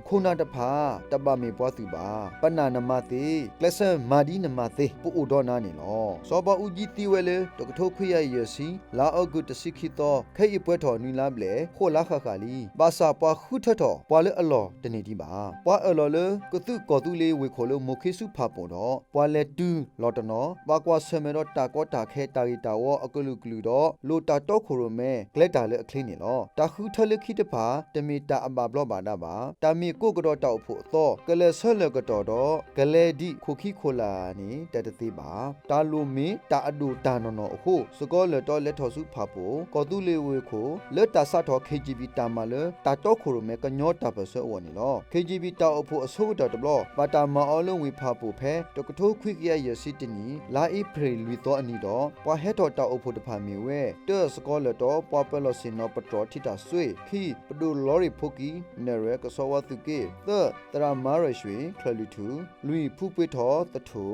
ခုနာတဖာတပမေပွားသူပါပနာနမတိကလဆမာဒီနမတိပူအိုဒေါနာနေလောစောဘဦးကြီးတီဝဲလေတကထိုခွေရရစီလာအော့ဂုတစီခိတောခဲဤပွဲတော်နီလာဘလေခိုလာခခါလီဘာစာပွားခုထတော်ပွာလေအလော်တနေဒီပါပွာအလော်လေကတုကောတူလေးဝေခိုလိုမိုခိစုဖာပုံတော့ပွာလေတူလော်တနောဘာကွာဆမေတော့တာကောတာခဲတာရီတာဝအကလူကလူတော့လိုတာတော့ခိုရမဲဂလက်တာလေအခလင်းနေ နေလောတခုထလခိတဖာတမီတာအဘဘလောဘာနာဘာတာမီကိုကတော့တောက်ဖို့သောကလဆလကတော့တော့ကလေဒီခုခိခိုလာနီတတတိပါတာလူမီတာအဒူတာနော်နော်အခုစကောလတော့လက်ထော်စုဖာဖို့ကောတူလေးဝေခိုလက်တာဆတ်တော် KGB တာမလတာတော့ခိုရမဲကညောတာပဆောဝနီလော KGB တာအဖို့အစိုးတော်တဘလပါတာမအောလုံးဝေဖာဖို့ဖဲတကထိုးခွိကရရစီတနီလာအိဖရီလူတော့အနီတော့ပွာဟက်တော်တာအဖို့တဖာမီဝဲတဲစကောလတော့ပွာပလောစင်နောပထရထိတာဆွေခီပဒူလော်ရီဖိုကီနရကဆောဝတုကေသတရာမာရရွှေခလလူထူလူဖူပွေထောတထူ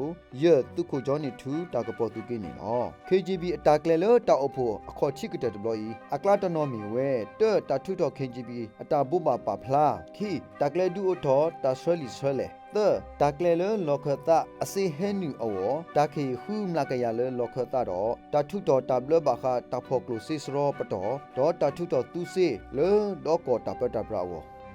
ယတုခိုဂျောနီထူတာကပေါ်တုကေနီနော KGB အတာကလေလတာအဖို့အခေါ်ချိကတဲ့တဘလီအကလာတနော်မီဝဲတဲတာထုတော် KGB အတာဘူပါပါဖလာခီတာကလေဒူအထောတာဆွဲလီဆွဲလေတာကလေလလောခတာအစေဟဲနူအောတာခေခုမလာကရလလောခတာတော့တာထုတော်တာဘလဘာခတာဖောကလိုစစ်ရောပတော်တော့တာထုတော်သူစေလေတော့ကောတာပတာပရာဝ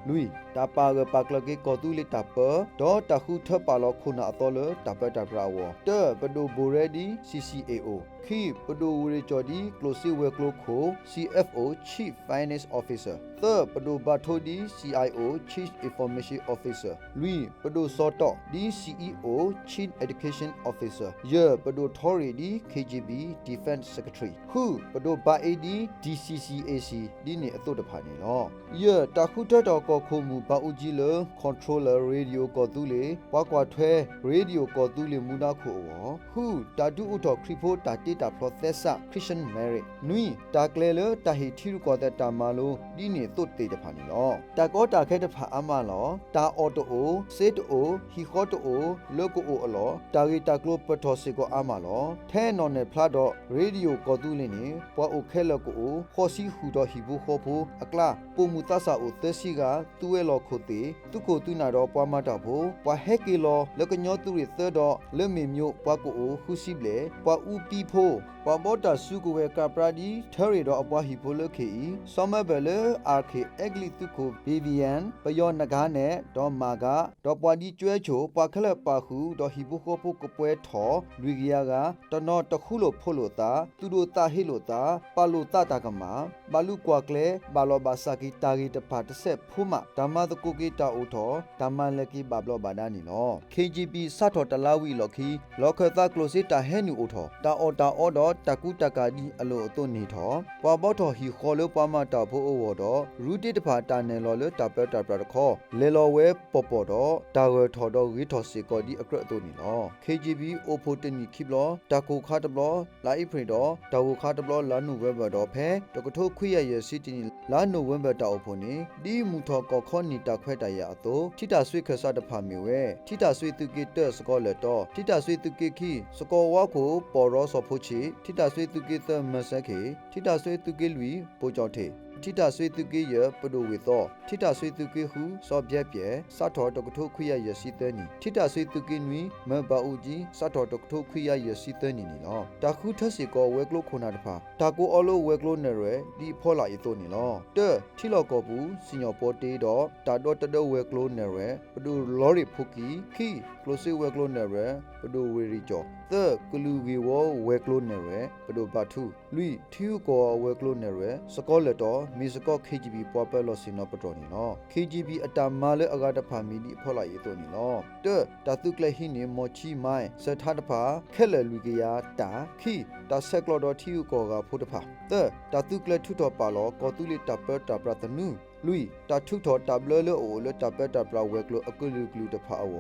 လူတာပါကပါကလကေကောတူလီတာပဒေါ်တခုထပါလခုနာအတော်လတာပတာပရာဝတဲပဒိုဘိုရဒီ CCAO ခိပဒိုဝရီချော်ဒီကလိုစီဝဲကလိုခို CFO Chief Finance Officer သပဒိုဘာထိုဒီ CIO Chief Information Officer လူပဒိုစောတော့ဒီ CEO Chief Education Officer ယပဒိုထော်ရီဒီ KGB Defense Secretary ခုပဒိုဘာအေဒီ DCCAC ဒီနေအတုတဖာနေလောယတခုထတော်ကောခုမူဘာဦးကြီးလ Controller Radio ကောတူလေပွားကွာထွဲ Radio ကောတူလေမူနာခုဝခုတာဒူဥတော်ခရီဖိုတာတီတာ Processor Christian Merit နွီတာကလေလတာဟီထီရကောတဲ့တာမာလိုဒီနေတုတ်တေတဖာနေလောတာကောတာခဲတဖာအမလောတာအော်တိုအိုစေတိုဟီခေါတိုအိုလောကိုအိုအလောတာဂီတာကလိုပထောစီကိုအမလောထဲနော်နယ်ဖလာတော့ Radio ကောတူလင်းနေပွားအိုခဲလောကိုအိုခေါ်စီဟူတော့ဟီဘူခေါ်ဖို့အကလာပုံမူတဆာအိုသက်စီကတူဝဲလောခိုတေသူကိုတူနာတော့ပွားမတာဖို့ပွားဟက်ကီလောလကညောတူရသတော့လွတ်မီမျိုးပွားကိုအိုဟူစီဘလေပွားဦးပီဖို့ပွားဘောတာစုကိုဝဲကပရာဒီထဲရီတော့အပွားဟီဖိုလခေီဆောမဘလေအာခေအဂလီတုကိုဘီဗီယန်ပယောနဂါနဲ့ဒေါ်မာကတော့ပွားဒီကျွဲချိုပွားခလက်ပါခုတော့ဟီဘူခိုဖို့ကပွဲထော်လူကြီးယာကတနောတခုလို့ဖို့လို့တာသူတို့တာဟီလို့တာပါလို့တာတာကမာဘာလူကွာကလေဘာလောဘာစာကီတာဂီတဖာတဆက်ဖူးမဓမ္မတကုကေတာအိုထောဓမ္မလကီဘာဘလောဘာဒာနီလော KGB စတ်တော်တလာဝီလော်ခီလောခတာကလိုစီတာဟဲနူအိုထောတာအော်တော့တကူတကာဒီအလိုအတုနေထောပွာဘောထောဟီခေါ်လို့ပွားမတာဖို့အိုဝတော့ရူတီတဖာတာနယ်လော်လတာပတာပရခေါ်လေလော်ဝဲပေါ်တော့တာဝဲထော်တော့ဝီထော်စီကောဒီအကရအတုနေလော KGB အိုဖိုတနီခိဘလောတာကိုခါတဘလောလာအိဖရီတော့တာဝခါတဘလောလာနူဝဲဘတော့ဖဲတကထိုးခွေရရစီတီလာနိုဝဲဘတာအိုဖိုနေဒီမူထော်ကောခေါနီတာခွဲတရအတုထိတာဆွေခဆတဖာမီဝဲထိတာဆွေသူကေတစကောလက်တော့ထိတာဆွေသူကေခိစကောဝါကိုပေါ်ရောဆောဖိုချီထိတာဆွေသူကေတမဆက်ခေထိတာဆွေသူကေလူပိုကြောင့်ထေထိတာဆွေသူကေရပဒိုဝေတော့ထိတာဆွေသူကေဟုစောပြက်ပြဲစတ်တော်တကထိုးခွေရရစီတဲနီထိတာဆွေသူကေနွီမဘာဦးကြီးစတ်တော်တကထိုးခွေရရစီတဲနီနီနော်တခုထစီကောဝဲကလိုခုနာတဖာတာကိုအော်လိုဝဲကလိုနေရဒီဖောလာရီတိုနီနော်တဲထီလောကောဘူးစင်ညောပေါ်တေတော့တာတော့တဝဲကလိုနေရပဒူလော်ရီဖူကီခီကလိုစီဝဲကလိုနေရပဒူဝေရီကျော်သကလူဂီဝဝဲကလိုနေရပဒူဘာထုလူထီယူကောဝဲကလိုနေရစကောလက်တော့မီစကော KGB ပွားပလောစင်နောပတော်နီနော် KGB အတာမာလေအဂါတဖာမီဒီဖောလာရီတိုနီနော်တဲတာတုကလေဟီနီမောချီမိုင်စထာတဖာခဲလေလူကီယာတာခီတာဆက်ကလောတော်ထီယူကောကဖုတဖာတဲတာတုကလေထုတော်ပါလောကောတူလီတပတာပရတနုလူတာထုထောတဘလလအိုလတပတာပရဝဲကလအကလူကလူတဖာဝ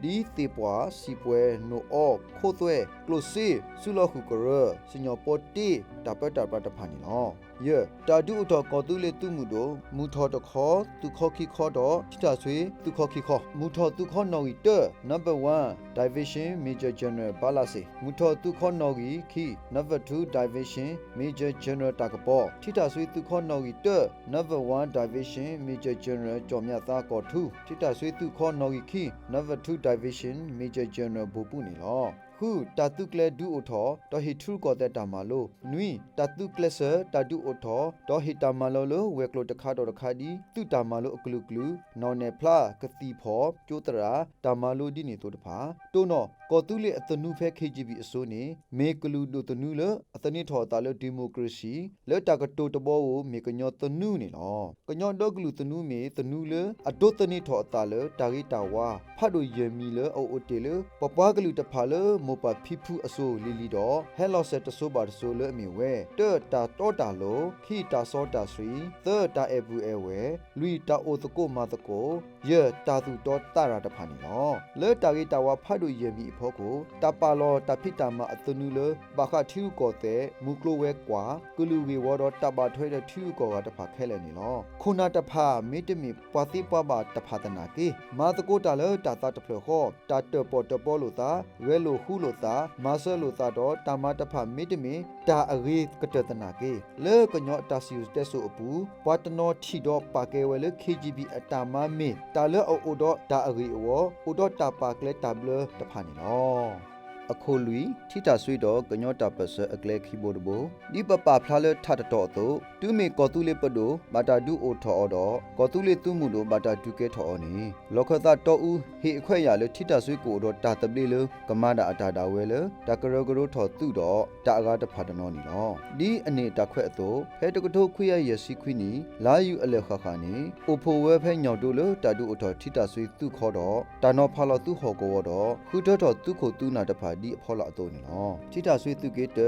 ဒီတေပွားစီပွဲနိုအောခိုသွဲကလိုစီဆူလခုကရစညောပေါ်တီတပတာပရတဖာနီနော်ယေတာဒူထောကောတူလေတုမှုတို့မူထောတခောသူခောခိခောတော့ချတာဆွေသူခောခိခောမူထောသူခောနော်ဂီတနံပါတ်1 Division Major General Balase မူထောသူခောနော်ဂီခိနံပါတ်2 Division Major General တကပေါ်ချတာဆွေသူခောနော်ဂီတနံပါတ်1 Division Major General ကျော်မြတ်သားကောထူချတာဆွေသူခောနော်ဂီခိနံပါတ်2 Division Major General ဘူပူနီလောခ ခုတာတုကလေဒူအိုထောတော်ဟီထူကောတဲ့တာမာလိုနွီတာတုကလဆာတာဒူအိုထောတော်ဟီတာမာလိုလိုဝဲကလိုတခါတော်တခါဒီတူတာမာလိုအကလူကလူနော်နေဖလာကတိဖောကျိုတရာတာမာလိုဒီနေတိုတဖာတိုးနော်ကောတူလေအတနုဖဲ KGB အစိုးနေမေကလူဒိုတနုလအတနိထောတာလဒီမိုကရေစီလက်တာကတိုတဘောကိုမေကညောတနုနေလောကညောတော့ကလူတနုမေတနုလအဒိုတနိထောတာလတာဂီတာဝါဖတ်တို့ယမီလအိုအိုတေလပပွားကလူတဖာလမောပဖီဖူအစိုးလီလီတော့ဟဲလော့ဆက်တဆိုးပါတဆိုးလအမီဝဲတေတာတောတာလိုခီတာစောတာဆွီသတာအဘူအဝဲလူတာအိုတကိုမာတကိုယေတာသူတော့တာရာတဖာနေလောလဲတာဂီတာဝါဖတ်တို့ယမီအဖို့ကိုတပါလောတဖိတာမအတနုလဘာခထီကိုတဲ့မူကလိုဝဲကွာကလူဝေဝတော့တပါထွဲတဲ့ထီကိုကတဖာခဲလဲနေလောခုနာတဖာမေတ္တမီပွာတိပွားပါတဖာတနာကေမာတကိုတာလဲတာတာတဖလောခောတာတပေါ်တပေါ်လို့တာဝဲလို့ခုလို့တာမာဆဲလို့တာတော့တာမတဖာမေတ္တမီတာအဂေကတတနာကေလဲကညောတာစီယူတက်ဆိုအပူပွာတနောထီတော့ပါကေဝဲလဲ KGB အတာမမေတာလဲအိုတော့တာအဂေဝအိုတော့တာပါကလဲတာဘလတဖာနေလောအခုလူထိတာဆွေတော့ကညောတာပစအကလေခီဘိုဒဘိုဒီပပဖလာလထတတော်တော့တူမေကောတူလေပဒိုဘာတာဒူအိုထော်တော့ကောတူလေတူမှုလို့ဘာတာဒူကဲထော်နေလောခသတော်ဦးဟေအခွဲ့ရလေထိတာဆွေကိုတော့တာတပလေးလကမတာအတာတာဝဲလတကရကရိုထော်သူတော့တာအကားတဖာတနော်နီလောဒီအနေတခွဲ့အတော့ဖဲတကထိုးခွေရရစီခွီနီလာယူအလေခခနီအိုဖိုဝဲဖဲညောက်တို့လတာဒူအိုထော်ထိတာဆွေသူခေါ်တော့တာနော်ဖာလောသူဟောကောတော့ခုတော့သူခိုသူနာတဖာဒီအဖော်လာတော့နီလောထိတာဆွေသူကေတ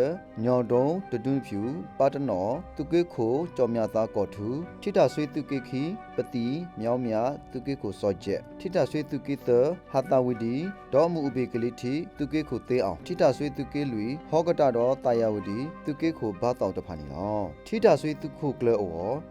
ညောင်တုံးတတွန်းဖြူပါတနော်သူကေခိုကြော်မြသားကော်ထူထိတာဆွေသူကေခီပတိမြောင်းမြသူကေခိုစောချက်ထိတာဆွေသူကေတဟာတာဝီဒီဒေါ်မူဥပေကလေးတီသူကေခိုသေးအောင်ထိတာဆွေသူကေလူဟောကတာတော့တာယာဝဒီသူကေခိုဘာတောင်တဖာနီလောထိတာဆွေသူခိုကလော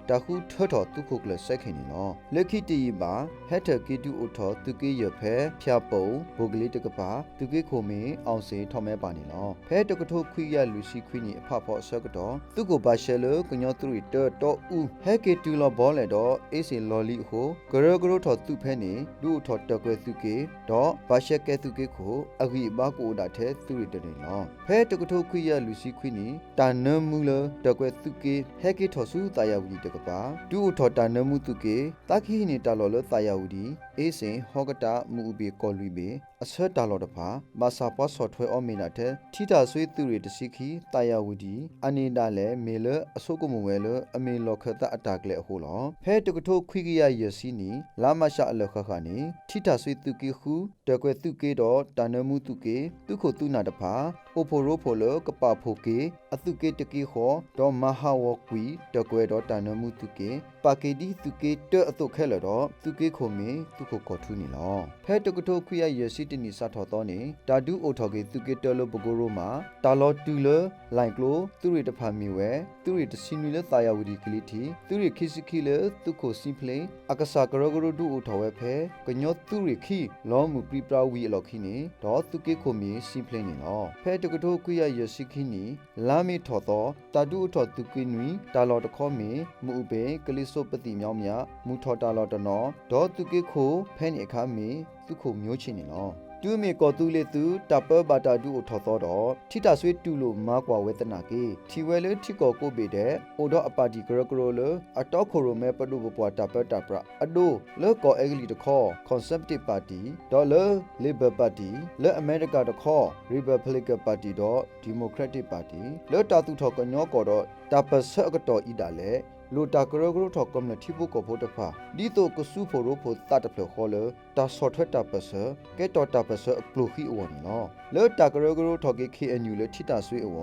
တခုထွတ်တော်သူခိုကလဆက်ခင်နီလောလက်ခိတီပါဟက်ထကီတူအိုထောသူကေရဖဲဖျာပုံဘိုကလေးတကပါသူကေခိုမင်းအောင်စင်ထော်မဲပါနီလောဖဲတကထိုးခွိရလူစီခွိနီအဖဖော့ဆော့ကတော့သူကိုဘာရှဲလကညောသူရီတော့ဦးဟဲကေတူလောဘောလေတော့အေးစင်လော်လီဟိုဂရဂရထော်သူဖဲနေလူထော်တကွဲသူကေတော့ဘာရှက်ကဲသူကေကိုအဂီဘာကိုဒါထဲသူရီတနေလောဖဲတကထိုးခွိရလူစီခွိနီတာနမူလတကွဲသူကေဟဲကေထော်ဆူတာယာဝီတကပါဒူထော်တာနမူသူကေတခိနေတာလော်လတာယာဝီအေးစင်ဟောကတာမူဘီကော်လူဘီအဆက်တာလော်တဖာမာစာပွားဆော့ထွဲအော်မီနာတဲ့ထိတာဆွေးသူတွေတစီခီတာယာဝီဒီအနေဒါလဲမေလအဆုကမဝဲလအမေလော်ခတ်အတာကလေဟိုလောဖဲတကထိုးခွိကရရစီနီလာမရှာအလခခနီထိတာဆွေးသူကေခုတကွဲသူကေတော့တာနမှုသူကေသူခိုသူနာတဖာအိုဖိုရိုဖိုလကပဖိုကေအသူကေတကေခောတော့မဟာဝကွီတကွဲတော့တာနမှုသူကေပါကေဒီသူကေတအတုခဲလတော့သူကေခိုမေသူခိုကောထူနီလောဖဲတကထိုးခွိရရစီတနီစာထော်တော့နေတာဒူအိုထော်ကေသူကေတလဘဂိုရိုမာတာလော်တူလလိုင်ကလိုသူရီတဖာမီဝဲသူရီတစီနီလတာယာဝဒီကလီတီသူရီခိစခိလသူခိုစီဖလေအကဆာကရဂရဒူအိုထော်ဝဲဖဲကညောသူရီခိလောမူပရိပရာဝီအလော်ခိနေတော့သူကေခိုမီစီဖလေနေလောဖဲတကထိုးကွေရရစီခိနီလာမီထော်တော့တာဒူထော်သူကွေနွီတာလော်တခေါမီမူဥပေကလီဆိုပတိမြောင်းမြမူထော်တာလော်တနော်တော့သူကေခိုဖဲနေအခါမီသူခိုမျိုးချင်းနေလောတူမီကောတူလေတူတပဘာတာဒူအထော်တော့ထိတာဆွေးတူလို့မာကွာဝေတနာကေထီဝဲလေထိကောကိုပေတဲ့အိုတော့အပါတီဂရဂရိုလအတော့ခိုရိုမဲပဒုဘပွားတပတာပရအဒိုလေကောအဂလီတခေါ် Conservative Party ဒေါ်လာ Labour Party လေအမေရိကတခေါ် Republican Party တော့ Democratic Party လေတာတူထော်ကညောကောတော့တပဆက်ကတော့ဤတာလေလိုတာကရဂရထော်ကမ္လတိဖို့ကိုဖို့တဖာဒီတော့ကဆူဖိုရိုဖိုတတ်တဖလခေါ်လတာဆော့ထွဲတာပစကဲတော်တာပစပလိုခီအဝနော်လောတာကရဂရထော်ကေ KNU လေထိတာဆွေအဝ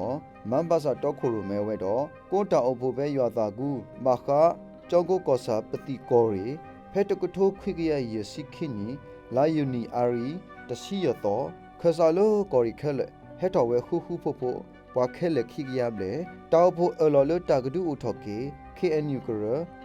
မန်ဘာစာတော့ခိုရိုမဲဝဲတော့ကိုတာအဖို့ပဲရွာတာကူမခါကျောင်းကိုကောစာပတိကောရီဖဲတကထိုးခွိကရရစီခိနီလာယူနီအာရီတစီရတော့ခဆာလိုကောရီခဲလေဟဲတော်ဝဲခူခူဖို့ဖို့ပွားခဲလေခိကရဘလေတောက်ဖို့အလော်လတာကဒူအထော်ကေKNU က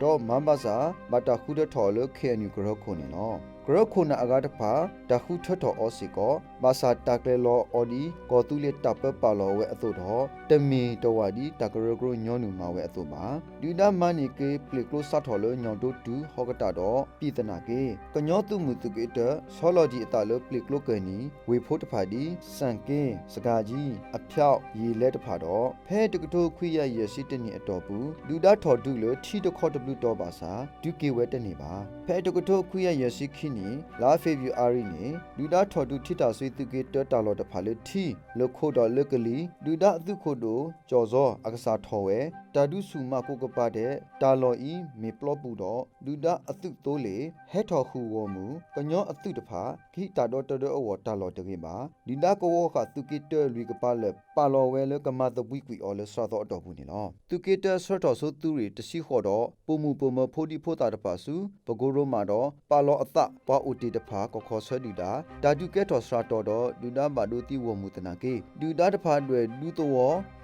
တော့မမ်ဘာစာမတာခုဒထော်လ KNU ကတော့ခုန်နော်ဂ รคุณอากาศผาตะคุททออสิก็มาซาตากเลลออดีก็ตุเลตับเปปาลอเวอตุดอตมีตวาดีตากรกรญอนุมาเวอตุบาดูดามานิเกปลิกโลซัททอเลญอโดตูฮอกตาดอปีตนาเกกญอตุมุตุเกเตซอลอจีอตาเลปลิกโลเกนีเวโพตผาดีสังเกสกาจีอพျောက်ยีเลตผาดอแพ้ตกโตคุยยเยสิตนีอตอปูดูดาทอดูเลทีตคอตบลุตอบาซาดูเกเวตนีบาแพ้ตกโตคุยยเยสิขินีลาเฟวิอารีนีดูดาทอดูทิตาสวยตุเกเตตาลอตผาเลทีเลโคดอเลกลีดูดาตุโคโดจอซออักษาทอเวตาดุสุมาโกกปาเดตาลออีเมปลอปูดอดูดาอตุโตเลเฮทอคูวอมูกญออตุตผาခိตาดอตเดอวตาลอตเกบาดิดาโกวอคาตุเกเตลุยกปาเลปาลอเวเลกมาตบุยกุยออเลสราตอตอบุนีลอตุเกเตสรตอโซตุรีตสิขอดอปูมูปูมโพดิโพตาตปาสุปโกโรมาดอปาลออตะปาอุติตผาก็ขอสดุดาตาดุเกตอสราตอดอดูดาบาดูติวมุตนาเกดูดาตผาด้วยดูตว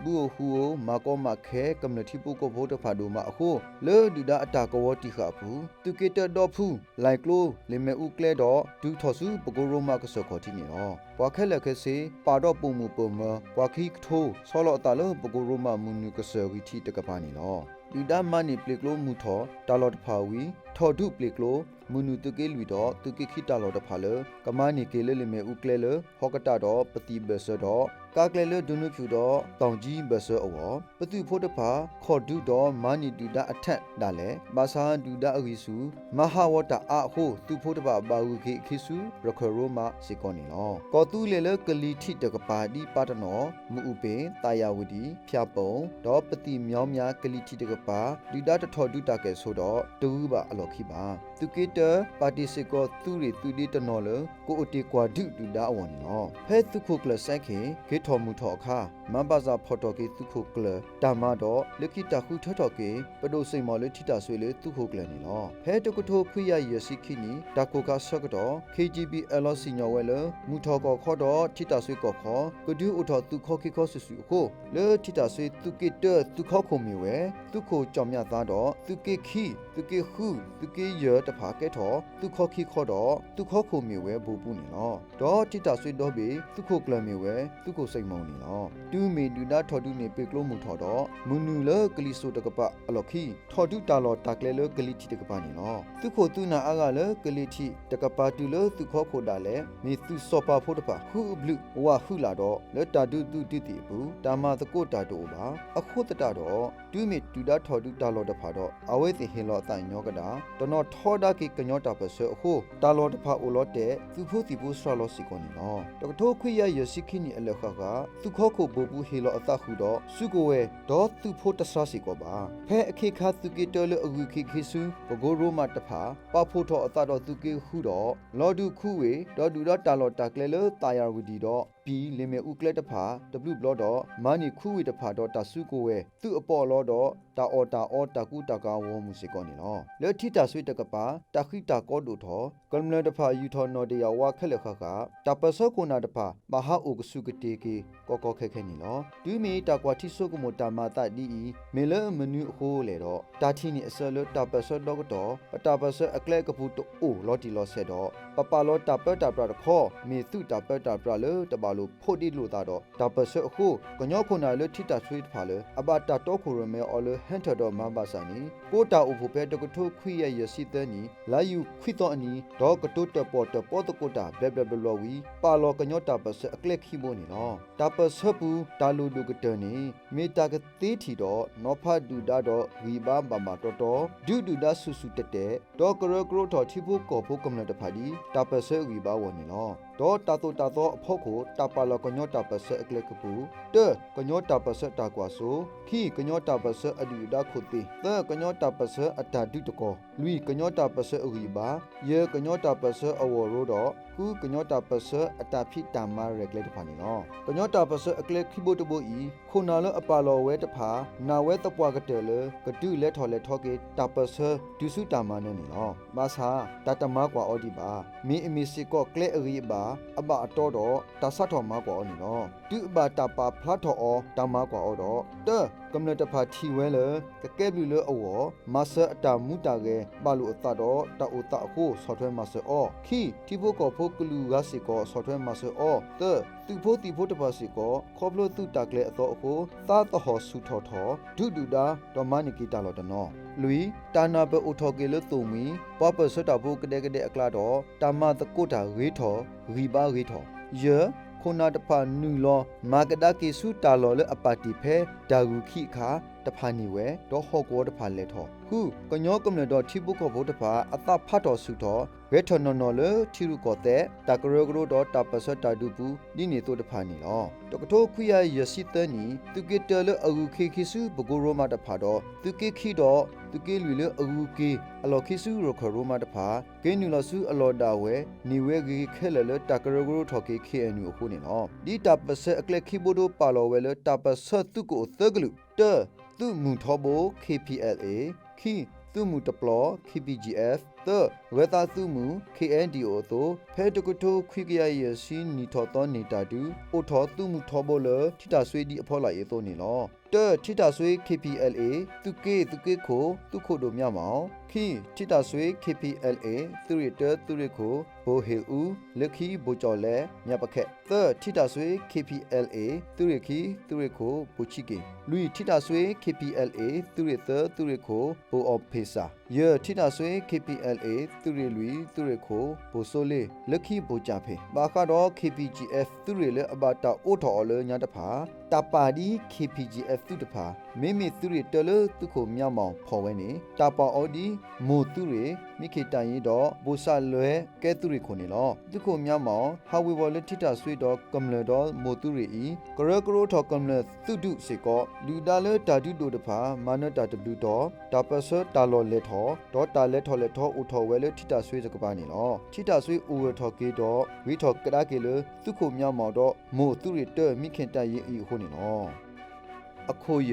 บูฮูมาก็มาแคกำเนทิปุโกโพตผาดูมาโคเลดูดาอตากวติขาฟูตุเกเตดอฟูไลโกลเลเมอุเคลดอดูทอสุปโกโรมาก็สขอตินีลอปวาแคเลเคเซปาดอปูมูปูมปวาคิกโทซอลอตาเลปโกโรมามุนุกเซวิธีตะกปานีลอดูดามานิปลิกโลมูทอตาลอดภาวีทอดุปลิกโลมุนุตุเกลุยดอตุเกขิตาลอดภาเลกมานิเกเลเลเมอุเคเลฮอกตาดอปฏิเบเซดอกากเลเลดุนุဖြူดอตองจีเบเซอวปตุโพตภาขอดุดอมานิดูดาอทัดดาเลมาซาดูดาอริสุมหาวตาอะโหตุโพตภาบาวุเกขิสุรคโรมาสิกอนีลอกอตุเลเลกลีทิตกปาดีปาตนอมุอุเปตายาวดีဖြာပုံดอปฏิမြောင်းများကလီတိတကပါဒီဒတ်ထော်ဒုတကဲဆိုတော့တူပါအလော်ခိပါသူကေတပါတီစစ်ကောသူရီသူဒီတနော်လကိုအတီကွာဒုဒူဒါအဝန်နော်ဖဲသူခုကလဆိုင်ခေခေထော်မှုထော်ခါမန်ပါစာဖော်တော်ကေသူခုကလတာမတော့လခိတခုထော်တော်ကေပဒိုစိန်မော်လေထိတာဆွေလေသူခုကလနေနော်ဖဲတကထိုခွေရရစီခိနီတာကိုကဆော့ကတော့ KGB LC ညော်ဝဲလမူထော်ကောခေါ်တော့ထိတာဆွေကောခေါ်ကဒူအထော်သူခေါ်ခိခေါ်ဆူဆူကိုလေထိတာဆွေသူကေတသူခေါ်ခုံမီဝဲသူခိုကြောင်မြသားတော့သူကေခိသူကေခုသူကေရတဖာကဲထော်သူခေါ်ခိခေါ်တော့သူခေါ်ခုံမီဝဲဘူပူနေနော်တော့ထိတာဆွေတော့ဘေသူခိုကလမီဝဲသူခိုစိတ်မောင်းနေနော်တူမီဒူနာထော်ဒူနေပေကလုံးမူထော်တော့မူနူလကလီဆိုတကပအလော်ခိထော်ဒူတာလော်တာကလေလကလီတီတကပနေနော်သူခိုသူနာအားကလကလီတီတကပတူလသူခေါ်ခိုတာလေမီသူစောပါဖို့တပါဟူဘလူဝါဟူလာတော့လက်တာဒူတူတီတီဘူးတာမတကုတ်တာတိုပါအခုတတတော့တူမီဒူဒါထော်ဒူတာလော်တဖာတော့အဝဲစီဟင်လော်တိုင်ညောကတာတနော်ထော်ဒါကိကညောတာပစေအခုတာလော်တဖာအိုလော်တဲ့သူဖို့တီဘူးစရလော်စီကောနီနော်တကထိုခွေရရစီခိနီအလခကသူခေါ်ခိုဘူဘူးဟီလော်အတခုတော့စုကိုဝဲဒေါ်သူဖို့တဆာစီကောပါဖဲအခေခါသူကေတော်လအဂူခိခိစုဘဂိုရိုမတဖာပဖို့ထော်အတတော့သူကေခုတော့လော်ဒူခုဝေဒေါ်ဒူတော့တာလော်တာကလေလတာယာဝဒီတော့ပီလင်မေဥကလက်တဖာ W ဘလော့တော့မာနီခုဝေတဖာတော့တာစုကိုဝဲသူအပေါ်လောတော့တာအော်တာကူတာကာဝမှုစေကောနေနော်လက်ထိတာဆွေတကပါတခိတာကောဒိုထောကလမလတဖာယူထောနော်တရဝါခက်လက်ခကတပစောကိုနာတဖာမဟာအိုကစုကတေကေကောခက်ခဲနေနော်ဒူမီတာကွာတိဆုကမတာမာတဒီမေလမနူဟိုးလေတော့တာတီနီအစလတပစောတော့တော့ပတာပစောအကလဲကပူတိုအိုလော်တီလော်ဆက်တော့ပပလောတာပတာပရခေါ်မေသူတာပတာပရလေတပါလို့ဖို့ဒီလို့တာတော့တပစောအခုကညောခုနာလေထိတာဆွေးဖာလေအဘတာတော့ခုရမဲအော်လေဟန်ထတော့မဘာဆာနီကိုတာအိုဖို့ပဲတကထိုခွိရရစီတဲ့နီလာယူခွိတော့အနီဒေါကတိုတပေါ်တပေါ်တကိုတာဘလဘလလော်ဝီပါလောကညောတာပစောအကလက်ခိမိုးနီနော်တပစောပူတာလူဒုကတနီမေတာကသေးထီတော့နောဖတ်ဒူဒါတော့ဝီဘာဘာမာတော်တော်ဒူဒူဒါဆူဆူတက်တဲ့ဒေါကရကရိုတော်ချိဖို့ကောဖို့ကမ္လတဖာဒီတပစောဝီဘာဝနီနော်ဒေါတာတိုတာတော့အဖို့ကိုတပါလောကညောတာပစောအကလက်ကပူတဲကညောတာပစောတာကွာဆိုခိကညောတာပစောအဒူဒါခုတိတဲကညောတာပစောအတာဒုတကောလူကညောတာပစောဝီဘာယေကညောတာပစောအဝရိုတော့ခုကညောတာပစောအတာဖိတာမာရက်လက်တဖာနီနော်ကညောတာပစောအကလက်ခိဘိုတဘိုဤခုနာလအပါလောဝဲတဖာနာဝဲတပွားကတဲလေကဒုလက်ထော်လက်ထော်ကေတာပစောဒုစုတာမာနေနော်မဆာတတမကွာအော်ဒီပါမီအမီစီကောကလက်အရီဘာအဘအတော်တော့တဆတ် อมากว่านี่เนาะตุบาตาปาพลัดทออตามากว่าอดอเตกำเนิดตะพาทีเวเลกะแก้บลูเลอวอมาเซอตามุตาเกบาลูอตาดอตาอุตาโคซอทเวมาเซอคีทิโบกอโพกลูกาสิกอซอทเวมาเซอเตตุโพติโพตะปาสิกอคอบโลตุตากเลอตอโคตาตหอสุทอทอดุดุดาดอมานิกิตาลอตนอลุยตานาเปอุทอเกลตุมีปอเปสตาบูกเดกเดอักลาดอตามาตะกุตาเรทอรีบาเรทอเยခုနာတဖာနူလောမာကဒါကေစုတာလောလအပါတီဖဲဒါဂူခိခာတဖာနီဝဲဒေါ်ဟောကောတဖာလက်ထောခုကညောကမလတော်ထိပုခောဘုတဖာအသဖတ်တော်စုတော်ဝဲထော်နော်နော်လထီရုကောတဲ့တကရဂရိုတော်တပစတာဒူပူဒီနေတော့တဖာနီလောတကထိုခွေရယစီတနီသူကေတလအဂူခိခိစုဘဂိုရိုမာတဖာတော်သူကေခိတော်သူကေလူလအဂူကေအလောခိစုရခရိုမာတဖာဂိနူလစုအလောဒါဝဲနီဝဲဂီခဲလလတကရဂရိုထော်ကေခေအနူအခုနေလောဒီတပစအကလက်ခိဘိုဒိုပါလောဝဲလတပစသူကိုသဂလူတသူမူထောဘို KPLA ခိသူမူတပလော KPGF တဝေတာသူမူ KNDO တို့ဖဲတကတိုခွိကရရစီနီထော်တော်နေတာတူအိုထော်သူမူထောဘိုလထိတာဆွေးဒီအဖော်လိုက်ရတော့နေလောတထိတာဆွေး KPLA သူကေခိုသူခိုတို့မြမောင်ခိထိတာဆွေး KPLA သူရတသူရခိုဘိုဟေဦးလက်ခီဘိုကျော်လဲမြပခက်တထိတာဆွေး KPLA သူရခီသူရခိုဘိုချီကေလူထိတာဆွေး KPLA သူရတသူရခိုဘိုအော်ဖေစာယထိတာဆွေး KPLA သူရလူသူရခိုဘိုဆိုလေလက်ခီဘိုကြဖေဘာကတော့ KPGF သူရလေအဘတာအိုထော်လညာတဖာတပါဒီ KPGF သူတဖာမိမိသူရတလသူခိုမြောက်မောင်ဖော်ဝဲနေတပါအော်ဒီမိုသူရမိခေတိုင်ရီတော့ဘိုဆာလွဲကဲသူရခုနေလောသူခိုမြောက်မောင်ဟာဝီဘော်လက်ထိတာဆွေတော့ကမ္လတော်မိုသူရဤကရကရိုထော်ကမ္လသူဒုစေကောလူဒါလတာဒုဒိုတဖာမာနတာတဘလူတော့တပစတာလော်လက်ထော်ဒေါ်တာလက်ထော်လက်ထော်ဦးထော်ဝဲလက်ထိတာဆွေစကပါနေလောထိတာဆွေဦးဝထော်ကေတော့ဝီထော်ကဒါကေလသူခိုမြောက်မောင်တော့မိုသူရတမိခင်တိုင်ရီဤခုနေလောအခုရ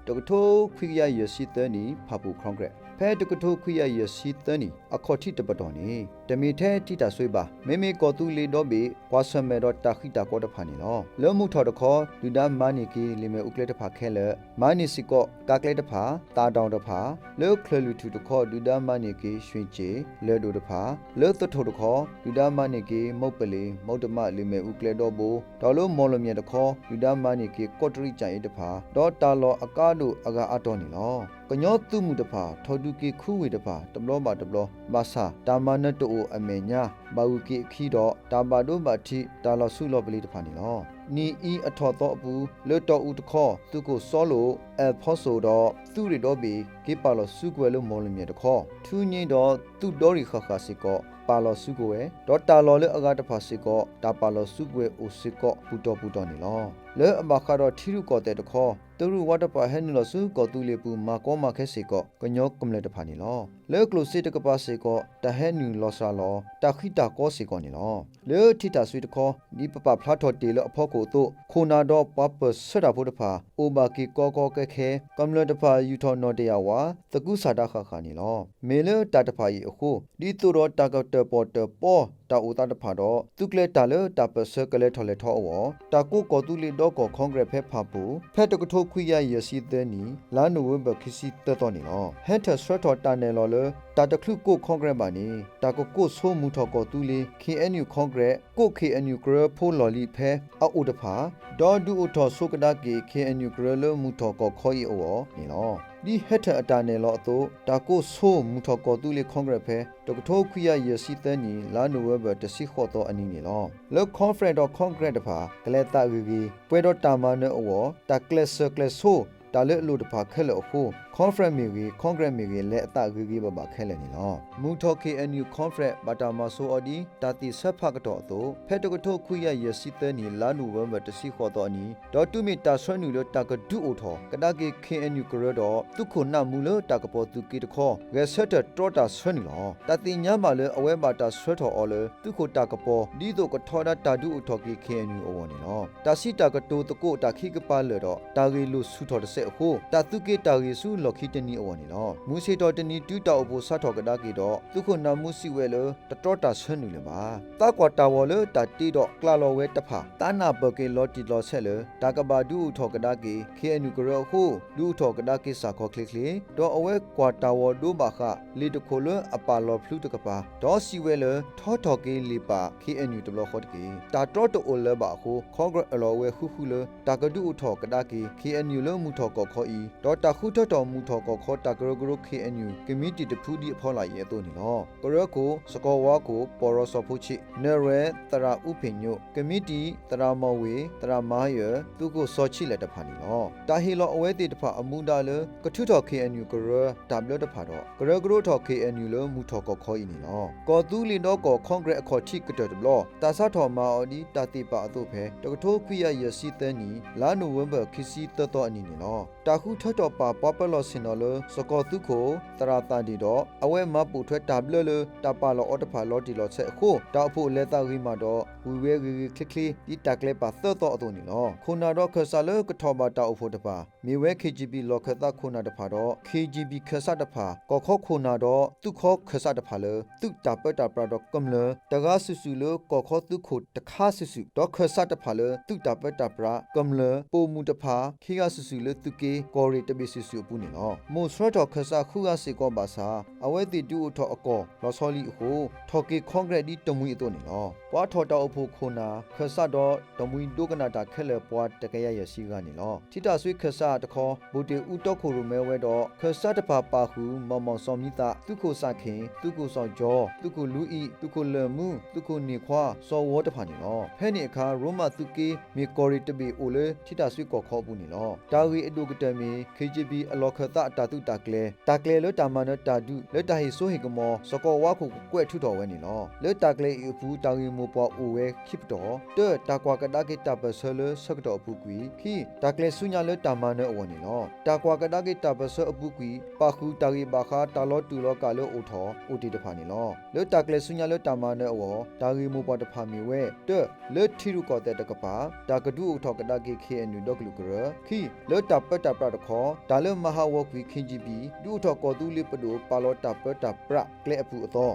တကထိုးခွေရရစီတနီဖပူခရောင်းကရက်ဖဲတကထိုးခွေရရစီတနီအခေါ်ထိတပတော်နေတမီထဲထိတာဆွေးပါမေမေကောတူလီတော့ဘေပွားဆမဲတော့တာခိတာကောတဖာနေလောလောမှုထော်တခေါ်လူဒမာနီကီလီမေဥကလက်တဖာခဲလမာနီစီကောကာကလက်တဖာတာတောင်တဖာလောခလလူထူတခေါ်လူဒမာနီကီရွှေချေလဲဒိုတဖာလောသထိုတခေါ်လူဒမာနီကီမုတ်ပလီမုတ်တမလီမေဥကလက်တော့ဘူတော်လုံးမော်လမြေတခေါ်လူဒမာနီကီကော့တရီကြိုင်တဖာဒေါ်တာလောအကားတို့အကားအတော်နေလောကညောသူမှုတဖာထော်ဒူကီခူဝေတဖာတဘလောပါတဘလောမာစာတာမနတိုအမေညာဘာဝကီခီတော့တာဘာတို့ဘာတိတာလောဆုလောပလီတဖာနေလောနီဤအထော်တော့ဘူးလွတ်တော်ဦးတခေါ်သူကိုစောလို့အဖော့ဆိုတော့သူရတော့ဘီကေပါလောစုကွယ်လို့မော်လမြေတခေါ်ထူးငင်းတော့သူတော်ရီခခစီကောပါလောစုကွယ်ဒေါ်တာလောလေအကားတဖာစီကောတာပါလောစုကွယ်အိုစီကောပူတော်နေလောလဲအမခါတော့ထီရုကောတဲ့တခေါ်သူရဝတ်တပါဟဲနလောစုကောတူလေပူမာကောမခဲစီကောကညောကမလက်တဖာနေလောလဲကလိုစစ်တကပါစီကောတဟဲနူလောဆာလောတခိတာကောစီကောနေလောလဲထိတာဆွေတခေါ်ဒီပပဖလာထော်တေလအဖို့ကိုတို့ခိုနာတော့ပပဆရာဖို့တဖာအိုဘာကီကောကဲခဲကမလက်တဖာယူထော်နော်တရဝါတကုစာတာခခနေလောမေလတာတဖာဤအခုဒီသူတော့တာကောတပေါ်တပေါ်တာဦးတာတဖာတော့သူကလက်တာလတာပစကလက်ထော်လက်ထော်အောတာကိုကောတူလီတော့ကောကွန်ဂရက်ဖဲဖာပူဖဲတကထိုးခွေရရစီတဲ့နီလာနိုဝဘခစီတတော်နေလောဟက်ထစရထော်တာနယ်လောလတာတခုကိုကွန်ဂရက်ပါနေတာကိုဆိုးမှုထော်ကောတူလီ KNU ကွန်ဂရက်ကို KNU ဂရဖိုလော်လီဖဲအိုတဖာဒေါ်ဒူအိုထော်ဆိုကဒါကေ KNU ဂရလမှုထော်ကောခေါ်ရီအောနေလောဒီဟက်ထအတာနယ်လောအတော့တာကိုဆိုးမှုထော်ကောတူလီကွန်ဂရက်ဖဲတကထိုးခွေရရစီတဲ့နီလာနိုဝဘတစီခေါ်တော့အနီနေလောလောကွန်ဖရင့်တော့ကွန်ဂရက်တဖာကလက်တာဝီဝီပွဲတော့တာမနဲ့အောတာကလစ်ဆာကလစ်ဆိုတာလေလို့တဖာခဲလို့အခုကွန်ဖရင့်မီဝီကွန်ဂရက်မီဝီလက်အတာဝီဝီဘခဲလဲနေလောမူထော် KNU ကွန်ဖရင့်ဘာတာမဆိုအော်ဒီတာတီဆက်ဖကတော့အတော့ဖဲတကထိုးခွေရရစီတဲ့နီလာနိုဝဘတစီခေါ်တော့အနီဒေါ်တူမီတာဆွဲနူလို့တာကဒူအိုထော်ကဒါကေ KNU ကရတော့သူခုနမူလို့တာကပေါ်သူကေတခေါ်ရဲဆက်တတော်တာဆွဲနူလောတာတီညမှာလေအဝဲမှာတာဆွဲထော်အော်လေသူခုတာကပေါ်ဒီတော့ကထော်တာဒူအိုထော်ကေ KNU အော်နေလောတာစီတာကတိုတကိုတာခိကပါလေတော့တာဂေလို့ဆူထော်တဲ့ โคตาตุเกตาเรซูลอคิตนีอวนี่ลอมูเซตอตนีတူတာအဖို့ဆတ်ထော်ကဒါကေတော့သူခုနာမှုစီဝဲလတတော်တာဆွနူလေပါတာကွာတာဝလတာတီတော့ကလာလောဝဲတဖာတာနာဘကေလော်တီလော်ဆက်လတာကဘာဒူထော်ကဒါကေခေအနုကရောဟိုလူထော်ကဒါကေစာခေါကလစ်လေတော့အဝဲကွာတာဝဒိုဘာခလေတခိုလအပါလော်ဖလူတကပါတော့စီဝဲလထော်ထော်ကေလီပါခေအနုတဘလခေါ်တကေတာတော့တိုလဘာခိုခေါဂရအလော်ဝဲခုခုလတာကဒူထော်ကဒါကေခေအနုလမှုထော်ကောခေါ်ဤတော့တာခုထော်တော်မှုထော်ကောခေါ်တာကရဂရခေအနုကမီတီတဖူဒီအဖော်လာရဲ့တော့နီနော်ကရကိုစကောဝါကိုပေါ်ရဆောဖုချိနေရဲတရာဥဖိညိုကမီတီတရာမောဝေတရာမာယသူကိုစောချိလက်တဖာနီနော်တာဟီလောအဝဲတေတဖာအမှုဒါလကထုထော် KNU ကရဒါဘလတဖာတော့ကရဂရထော် KNU လမူထော်ကောခေါ်ဤနီနော်ကောတူလီတော့ကောကွန်ဂရက်အခေါ်ချိကတတဘလတာဆာထော်မာအော်ဒီတာတိပါအတုဖဲတကထိုးခွေရရစီတန်းနီလာနိုဝင်ဘာခီစီတတော်အနီနီနော်တာခုထတော်ပါပပလောစင်နော်လစကောသူကိုတရာတာဒီတော့အဝဲမပူထွက်ဒါဘလလတာပါလောအော်တဖာလော်တီလော်ဆက်အခုတောက်ဖို့လက်တာကြီးမှာတော့ဝီဝဲရီခလစ်ခလီဒီတက်ကလေးပါသတ်တော့အတုန်နီနော်ခုနာတော့ခဆာလကထောပါတောက်ဖို့တပါမြေဝဲ KGB လော်ခတာခုနာတဖာတော့ KGB ခဆာတဖာကောခောခုနာတော့သူခောခဆာတဖာလသူတာပတာပရာတော့ကမ်လတကားဆူဆူလကောခောသူခုတခါဆူဆူတော့ခဆာတဖာလသူတာပတာပရာကမ်လပိုမူတဖာခိကဆူဆူလသူကေကောရီတပိဆူဆူပူနီနော်မိုစရတော့ခဆာခုကစေကောပါစာအဝဲတီတူထောအကောလောဆောလီဟိုထော်ကေကွန်ဂရက်ဒီတမွေအတုန်နီနော်ပွားထော်တောက်ဖို့ခုနာခဆာတော့တမွေဒုကနာတာခက်လေပွားတကရရရှိကနေနော်ထိတာဆွေခဆာတခေါဘူတေဥတော့ခိုရမဲဝဲတော့ခဆာတပါပါဟုမောင်မောင်စောမိတာသူကိုစခင်သူကိုစောဂျောသူကိုလူဤသူကိုလမှုသူကိုနေခွာစောဝတဖာနေနော်ဖဲနေအခါရိုမာသူကေမေကောရီတပေအိုလေထိတာဆွေကောခေါ်ဘူးနေနော်တာဝီအဒုကတမီ KGB အလောခတာတာတုတာကလေလတာမနတာဒုလက်တာဟီဆိုဟေကမောစကောဝါခုကွဲ့ထုတော်ဝဲနေနော်လက်တာကလေအဖူတာဝီမောပေါ်အိုဝဲခိပတော်တဲတာကွာကဒါကေတာပဆလစကတော်ပူကွီခိတာကလေဆုညာလက်တာမနအဝနေနော်တာကွာကဒါကေတာပဆအပူကွီပါခုတာရီဘာခါတာလောတူလောကလောအိုထောအိုတီတဖာနေနော်လက်တာကလေဆုညာလက်တာမနအဝတာရီမောပေါ်တဖာမီဝဲတဲလက်ထီရုကောတဲ့တကပါတာကဒူအိုထောကဒါကေ KNU ဒေါကလူကရခိလက်တာပတာပတာတခေါ်ဒါလမဟာဝကွီခင်ဂျီဘီဒူထောကောတူလီပဒိုပါလောတာပတာပရကလေအပူအတော်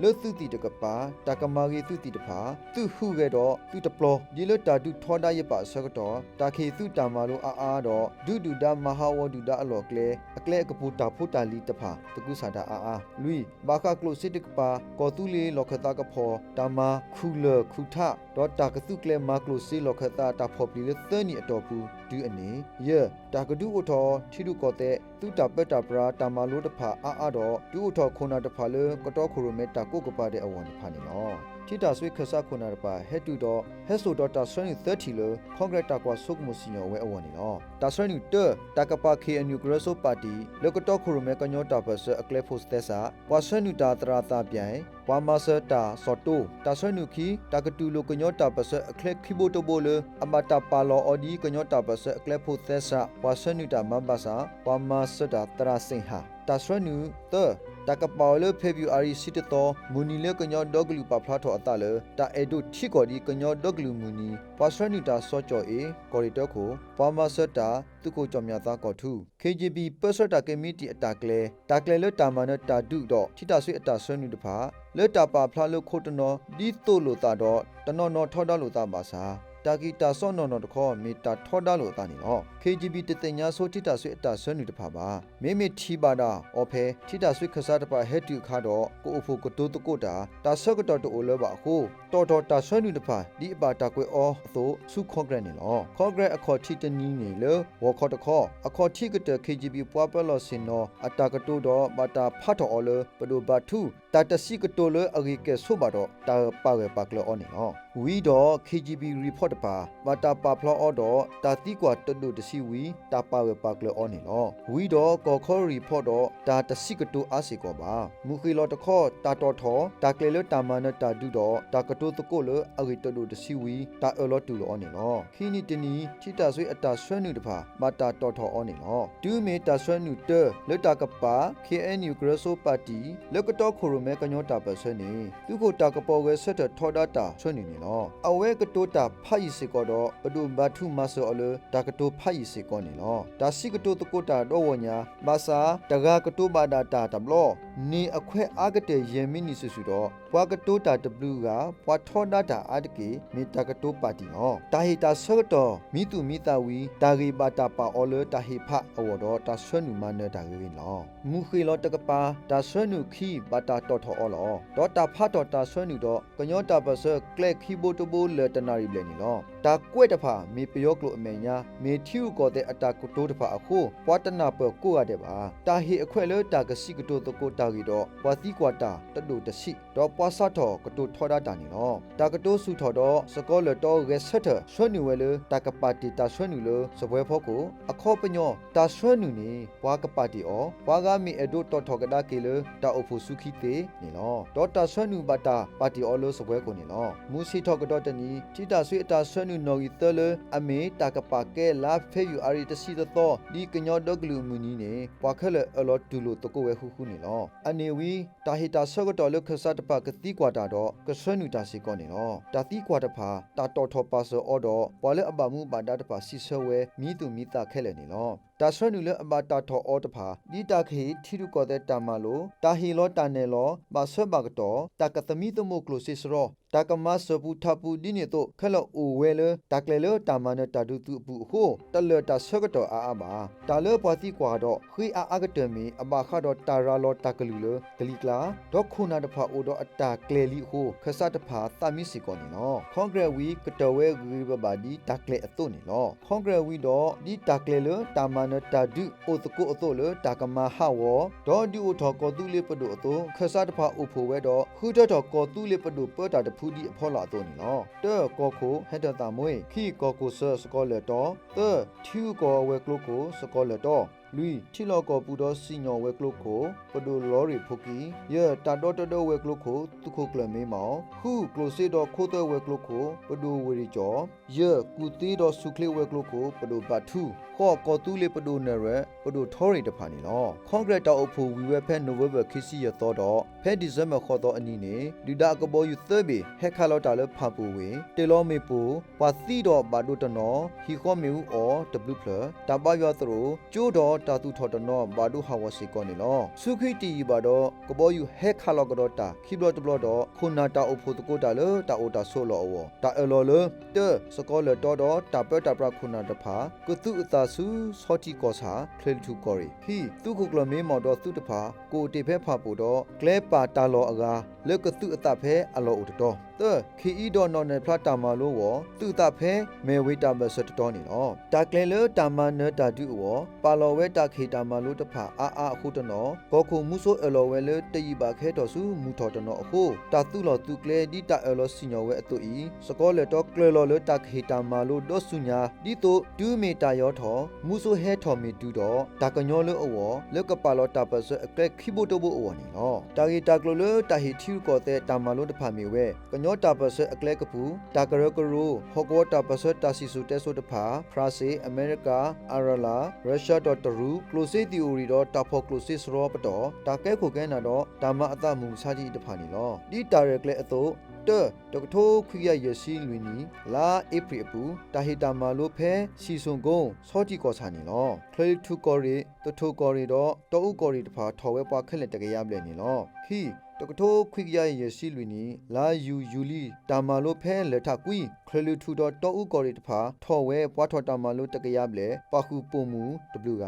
လက်သူတီတကပါတာကမာရီသူတီတဖာသူဟုခဲ့တော့သူတပလောဒီလတာဒူထောဒါရပါဆကတော့တာခေသူတာမာလိုအားတော့ဒူဒူဒါမဟာဝဒူဒါအလောကလေအကလေကပူတာဖူတာလီတဖာတကုစာတာအားလူဘာခကလိုစစ်တကပါကောတူလီလောခတာကဖောတာမာခုလခုထတော့တာကသူကလေမာကလိုစီလောခတာတာဖောပလီသနီအတော်ပူဒူအနေယတာကဒူအထောထီဒူကောတဲ့သူတာပက်တာပရာတာမာလိုတဖာအားတော့ဒူအထောခုနာတဖာလေကတော်ခုရမေတာကိုကပါတဲ့အဝန်ဖာနေနော်ထိတာဆွေခဆခုနာတပါဟက်တူတော့ဟက်ဆိုတော့တာဆွေ30လကွန်ဂရက်တာကွာဆုကမှုစီညောဝဲအဝန်နေနော်တာဆွေနူတာကပါ KNU ဂရဆိုပါတီလကတော်ခုရမေကညောတာပစအကလေဖိုစတက်စာဝါဆွေနူတာတရာတာပြိုင်ဝါမဆတာစော်တိုတာဆွေနူခီတာကတူလိုကညောတာပစအခလက်ခိဘိုတိုဘိုလအမတာပါလောအော်ဒီကညောတာပစအကလေဖိုသက်စာဝါဆွေနူတာမဘာစာဝါမဆတာတရာစင်ဟာတာဆွေနူတာကပါလဖေဗျူအာရီစီတတော်မူနီလေကညောဒေါဂလူပါဖလာထောအတလတာအေဒိုထီကော်ဒီကညောဒေါဂလူမူနီပါဆွေနူတာစောချောအေကော်ရီတောကိုဝါမဆတာသူကိုကြောင့်မြတ်သားကောထု KGB ပတ်စတာကမီတီအတာကလေလတာမနတာဒုတော့ထိတာဆွေအတာဆွေနူတဖာလက်တာပါဖလာလခိုတနောဒီတိုလိုတာတော့တနော်နော်ထောတာလိုတာပါစာတာဂီတာဆော့နော်နော်တခေါ်မီတာထောတာလိုတာနေနော် KGB တတင်ညာဆိုထိတာဆွေအတာဆွေနူတဖာပါမိမိထီပါတာအော်ဖဲထိတာဆွေခစားတပါဟက်တူခါတော့ကိုအဖို့ကတိုးတကုတ်တာတာဆော့ကတော်တိုလဘဟိုတော်တာဆွေနူတဖာဒီအပါတာကွေအောအသို့စုခေါဂရက်နေနော်ခေါဂရက်အခေါ်ထိတနီးနေလေဝခေါ်တခေါ်အခေါ်ထိကတ KGB ပွားပလောစင်နော်အတာကတိုးတော့ဘာတာဖတ်တော်အော်လေပဒိုဘာထူတာတစီကတိုလေအဂီကဲဆိုပါတော့တာပါဝဲပါကလောအော်နေနော်ဝီတော့ KGB report ပါဘာတာပါဖလောအော်တော့တာတိကွာတဒုတစီဝီတာပါဝဲပါကလောအော်နေနော်ဝီတော့ကော်ခေါ် report တော့တာတစီကတိုအားစီကောပါမူခီလောတခေါ်တာတော်ထောတာကလေလတာမနတာဒုတော့တာက โตตะโกเลอริตโดตสิวีตาเอลอตูลอเนลอคีนิตนีทิตาซุยอตาဆွဲနုတဖာမာတာတော်ထော်အောနေလောတူမီတာဆွဲနုတလက်တာကပါ KNU ဂရဆိုပါတီလက်ကတော်ခိုရမဲကညောတာပဆွဲနေသူကိုတာကပေါ်ဝဲဆက်တဲ့ထော်ဒတာဆွဲနေနေလောအဝဲကတိုတာဖိုက်စီကောတော့ဘဒုဘထုမဆောအလတာကတိုဖိုက်စီကောနေလောဒါစီကတိုတကိုတာတော့ဝညာဘာစာတဂါကတိုဘာဒတာတဘလောနေအခွဲအားကတဲ့ယေမီနီဆူဆူတော့ဘွာကတိုတာ W ကဘွာထော်ဒတာအာတကေမီတာကတိုပါတီလောတာဟီတာဆောတော့မိတူမိတာဝီတာဂီဘာတာပါအော်လတာဟီဖအဝတော့တာဆွဲနုမနေတာဂေလောမူခေလောတကပါတာဆွဲနုခီဘာတာတော်ထော်အော်လောဒေါ်တာဖတ်တော်တာဆွဲနုတော့ကညောတာပစကလက်ခီဘိုတိုဘိုလေတနာရီဘလေနီလောတာကွဲ့တဖာမေပယောကလိုအမေညာမေထီယူကောတဲ့အတာကုတိုးတဖာအခုပွားတနာပကိုရတဲ့ပါတာဟီအခွဲ့လေတာကစီကတိုတကိုတာဂီတော့ပွာသီကွာတာတတူတရှိတော့ပွာဆတ်တော်ကတိုထော်တာတာနီလောတာကတိုးစုထော်တော့စကောလတော်ရဲဆက်ထဆွဲနုဝဲလေတာကပါတီတာဆွဲနုလို့စပွဲဖို့ကိုအခောပညောတာဆွဲနုနေဘွာကပါတီအောဘွာကမီအဒိုတော်ထော်ကဒါကေလေတာအဖို့စုခိတေနေလောဒေါ်တာဆွဲနုဘတာပါတီအောလို့စပွဲကိုနေလောမူစီထော်ကတော့တနီတီတာဆွေအတာဆွဲနုနော်ဂီတလအမေတာကပါကဲလာဖေယူအာရီတစီတော့ဒီကညောဒဂလူမူနီနေဘွာခလေအလောတူလို့တကိုဝဲခုခုနေလောအနေဝီတာဟီတာဆော့ကတော့လခဆတ်တပါကတိကွာတာတော့ကဆွဲနုတာစီကောနေလောတာတိကွာတဖာတာတော်ထော်ပါဆောအော်တော့ဘွာလေအပမှုဘာဒတဖာစီဆွဲဝဲမိတူမိတာခဲလေနေလောတာဆွဲနုလေအမတာထော်အော်တဖာဒီတာခေထီရုကောတဲ့တာမလိုတာဟီလောတာနေလောဘာဆွဲဘာကတော့တာကသမီတမိုကလိုစစ်ရောတာကမဆပူထပူဒီနေတော့ခလောအိုဝဲလေတာကလေလောတာမနတာဒုတူပူဟိုတလတာဆွဲကတော့အာဘာတာလေပွားတိကွာတော့ခွေအာကတမီအမခါတော့တာရာလောတာကလူလေဂလီကလာတော့ခုနာတဖာအိုတော့အတာကလေလီဟိုခဆတ်တဖာသမီစီကောနေနော်ကွန်ဂရက်ဝီကတော်ဝဲဂီဘဘာဒီတာကလေအတုနေနော်ကွန်ဂရက်ဝီတော့ဒီတာကလေလေတာမနတာဒုအိုတကိုအတုလေတာကမဟာဝဒေါ်ဒူထော်ကောတူလေပဒိုအတုခဆတ်တဖာအိုဖိုဝဲတော့ခူတော့ကောတူလေပဒိုပေါ်တာဖူဒီအဖော်လာတော့နီနော်တဲကောခိုဟက်တတာမွေခီကောကိုဆစကောလက်တော့တဲထူကောဝဲကလုကိုစကောလက်တော့လူချီလောကောပူတော့စီညောဝဲကလုကိုပဒိုလောရီဖုကီယေတာတော့တော့ဝဲကလုကိုသူခုကလမေမောခုကလိုစီတော့ခိုတဲ့ဝဲကလုကိုပဒိုဝရီကျော်ယေကူတီတော့စုခလေဝဲကလုကိုပဒိုဘတ်ထူခေါ်ကောတူလေပဒိုနရပဒိုထော်ရီတဖာနီနော်ကွန်ဂရက်တော့အဖိုဝီဝဲဖဲနိုဝဲဘခီစီရတော့ဖဲဒီဇမ်မခေါ်တော့အနီနေဒီဒါကဘောယူသဘေဟက်ခါလော်တာလဖာပူဝေတေလောမေပူပါသီတော့ဘာဒိုတနော်ဟီခေါမီဦးအော် W+ တဘရွာသရိုကျိုးတော့တာတူထော်တနော်ဘာဒိုဟာဝစီကောနေလောစုခိတီဘာတော့ကဘောယူဟက်ခါလော်ကတော့တာခိဘလော့တဘလော့တော့ခုနာတာအဖို့တကိုတာလေတာအိုတာဆိုလောအောတာအလော်လေတဲစကောလတော့တော့တာပတာပခုနာတဖာကတုအတာစုစောတီကောစာခလီတူကောရီဟီသူခုကလမေမော်တော့သူတဖာကိုတေဖဲဖာပူတော့ကလဲပါတာလော်အကာလက်ကတုအတာဖဲအလော်ဥတတော်တဲခီအီဒေါ်နော်နယ်ဖလာတာမာလို့ဝသူတာဖဲမေဝေတာမဆတ်တော်နေနော်တာကလဲလတာမနတာဒူဝပါလော်ဝဲတာခေတာမာလို့တဖာအာအခုတနော်ကောခုမှုဆိုအလော်ဝဲလေတည်ပါခဲတော်စုမူတော်တနော်အခုတာသူလော်သူကလဲဒီတာအလော်စီညောဝဲအတူဤစကောလေတော့ကလဲလော်လေတာခေတာမာလို့တော့စုညာဒီတို့ဒူးမီတာရောထော်မှုဆိုဟဲထော်မီတူတော့တာကညောလို့အဝလက်ကပါလော်တာပစအကဲခိဘိုတိုဘိုအဝနေနော်တာဂီတာကလိုလေတာဟီထီကောတဲ့တာမာလို့တဖာမီဝဲကညောတာပစအကလဲကပူတာကရကရူဟောကောတာပစတာစီဆူတဲဆိုတဖာဖရာစီအမေရိကအာရလာရုရှားတော့တရူကလိုစီသီအိုရီတော့တာဖော်ကလိုစီစရောပတော့တာကဲခိုကဲနာတော့တာမအတမှုစာတိတဖာနေလောဒီတာရကလဲအတော့တကထိုးခွေရရစီလူနီလာဧပြီအပူတာဟီတာမာလို့ဖဲစီဆုံကုန်းစောတိကောစာနေလောခလီထူကောရီတထိုကောရီတော့တောဥကောရီတဖာထော်ဝဲပွားခက်လက်တကရပလဲနေလောခီတကထိုးခွေရရစီလူနီလာယူလီတာမာလို့ဖဲလက်ထကွီခလီထူတော့တောဥကောရီတဖာထော်ဝဲပွားထော်တာမာလို့တကရပလဲပါခုပုံမူ W က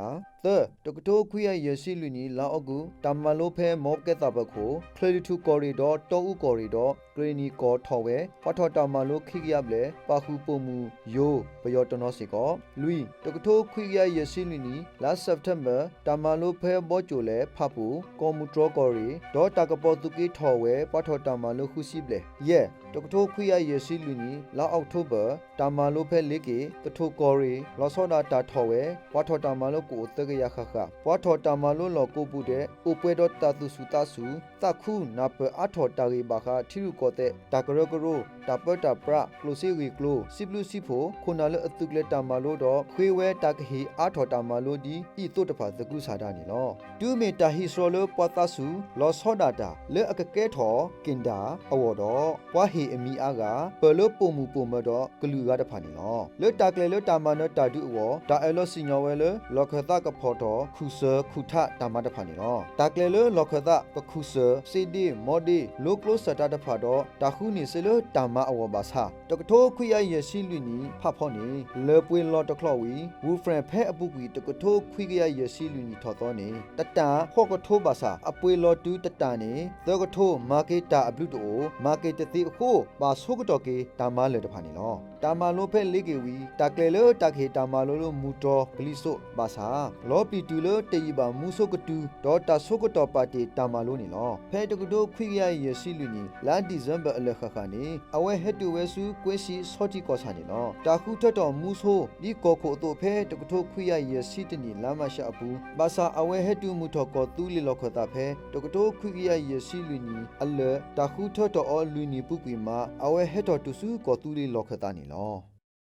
တကတိုးခွေရရစီလူနီလာအကူတာမာလို့ဖဲမော့ကက်တာဘခိုခလီထူကောရီတော့တောဥကောရီတော့ဂရီနီကောထော်ဝဲပွားထော်တာမာလို့ခိကရပလဲပါခုပုံမူယိုဘယောတနောစီကောလူတကထိုးခွေရရစီလူနီလာစက်တမ်ဘာတာမာလို့ဖဲဘောချိုလဲဖပူကောမူထရကောရီတော့တာကပေါ်တူကီထော်ဝဲပွားထော်တာမာလို့ခုစီပလဲယေတကထိုးခွေရရစီလူနီလာ October တာမာလိုဖဲလေးကေတထိုကောရီလောစောနာတာထော်ဝဲပွားထော်တာမာလိုကိုတကရခခပွားထော်တာမာလိုလောကိုပူတဲ့ဥပွဲတော်တာသူစုတာစုတခုနာပအထော်တာရီဘာခထီရူကောတဲ့တာကရကရိုတာပတာပရကလိုစီဝီကလိုစီပလူစီဖိုခုနာလအတုကလက်တာမာလိုတော့ခွေဝဲတာကဟီအထော်တာမာလိုဒီဤတုတဖာသကုစာတာနီလောတူမီတာဟီစရိုလိုပွားတာစုလောစောနာတာလဲအကကဲထော်ကင်တာအဝေါ်တော့ပွားဟီအမီအားကပလိုပုံမူပုံမတော့ဂလူရတဖာနီလောလဲတာကလေလဲတာမာနတာဒူအဝေါ်တာအဲလောစီညောဝဲလဲလောခသကဖော်တော်ခုဆာခုထတာမတဖာနီလောတာကလေလဲလောခသပခုဆာစီဒီမော်ဒီလိုကလိုစတာတဖာတော့တာခုနီစလဲတာမအဝေါ်ပါစာတကထိုးခွေရရရှိလူနီဖဖော်နီလဲပွေလောတခလော်ဝီဝူဖရန်ဖဲအပုကွီတကထိုးခွေရရရှိလူနီထော်တော်နေတတန်ခော့ကထိုးပါစာအပွေလောတူတတန်နေသောကထိုးမာကေတာအဘလူတိုမာကေတတိအခုပါဆုကတော်ကေတာမလဲတဖာနီလောတာမလိုဖဲလေးကေဝီတာကလေလတာခေတာမလိုလိုမူတော်ဂလီဆိုဘာသာလောပီတူလတေယဘာမူဆုကတူဒေါ်တာဆုကတော်ပါတီတာမလိုနီလောဖဲတကတိုခွိရရစီလူနီလာဒီဇမ်ဘာအလခခနီအဝဲဟက်တူဝဲစုကွင်းစီစောတီကောစာနီလောတာခုထတော်မူဆိုဒီကောခိုတို့ဖဲတကတိုခွိရရစီတနီလာမရှာဘူးဘာသာအဝဲဟက်တူမူတော်ကောတူလီလောခတာဖဲတကတိုခွိရရစီလူနီအလတာခုထတော်အလူနီပုကွေမာအဝဲဟက်တော်တူစုကောတူလီလောခတာနီလော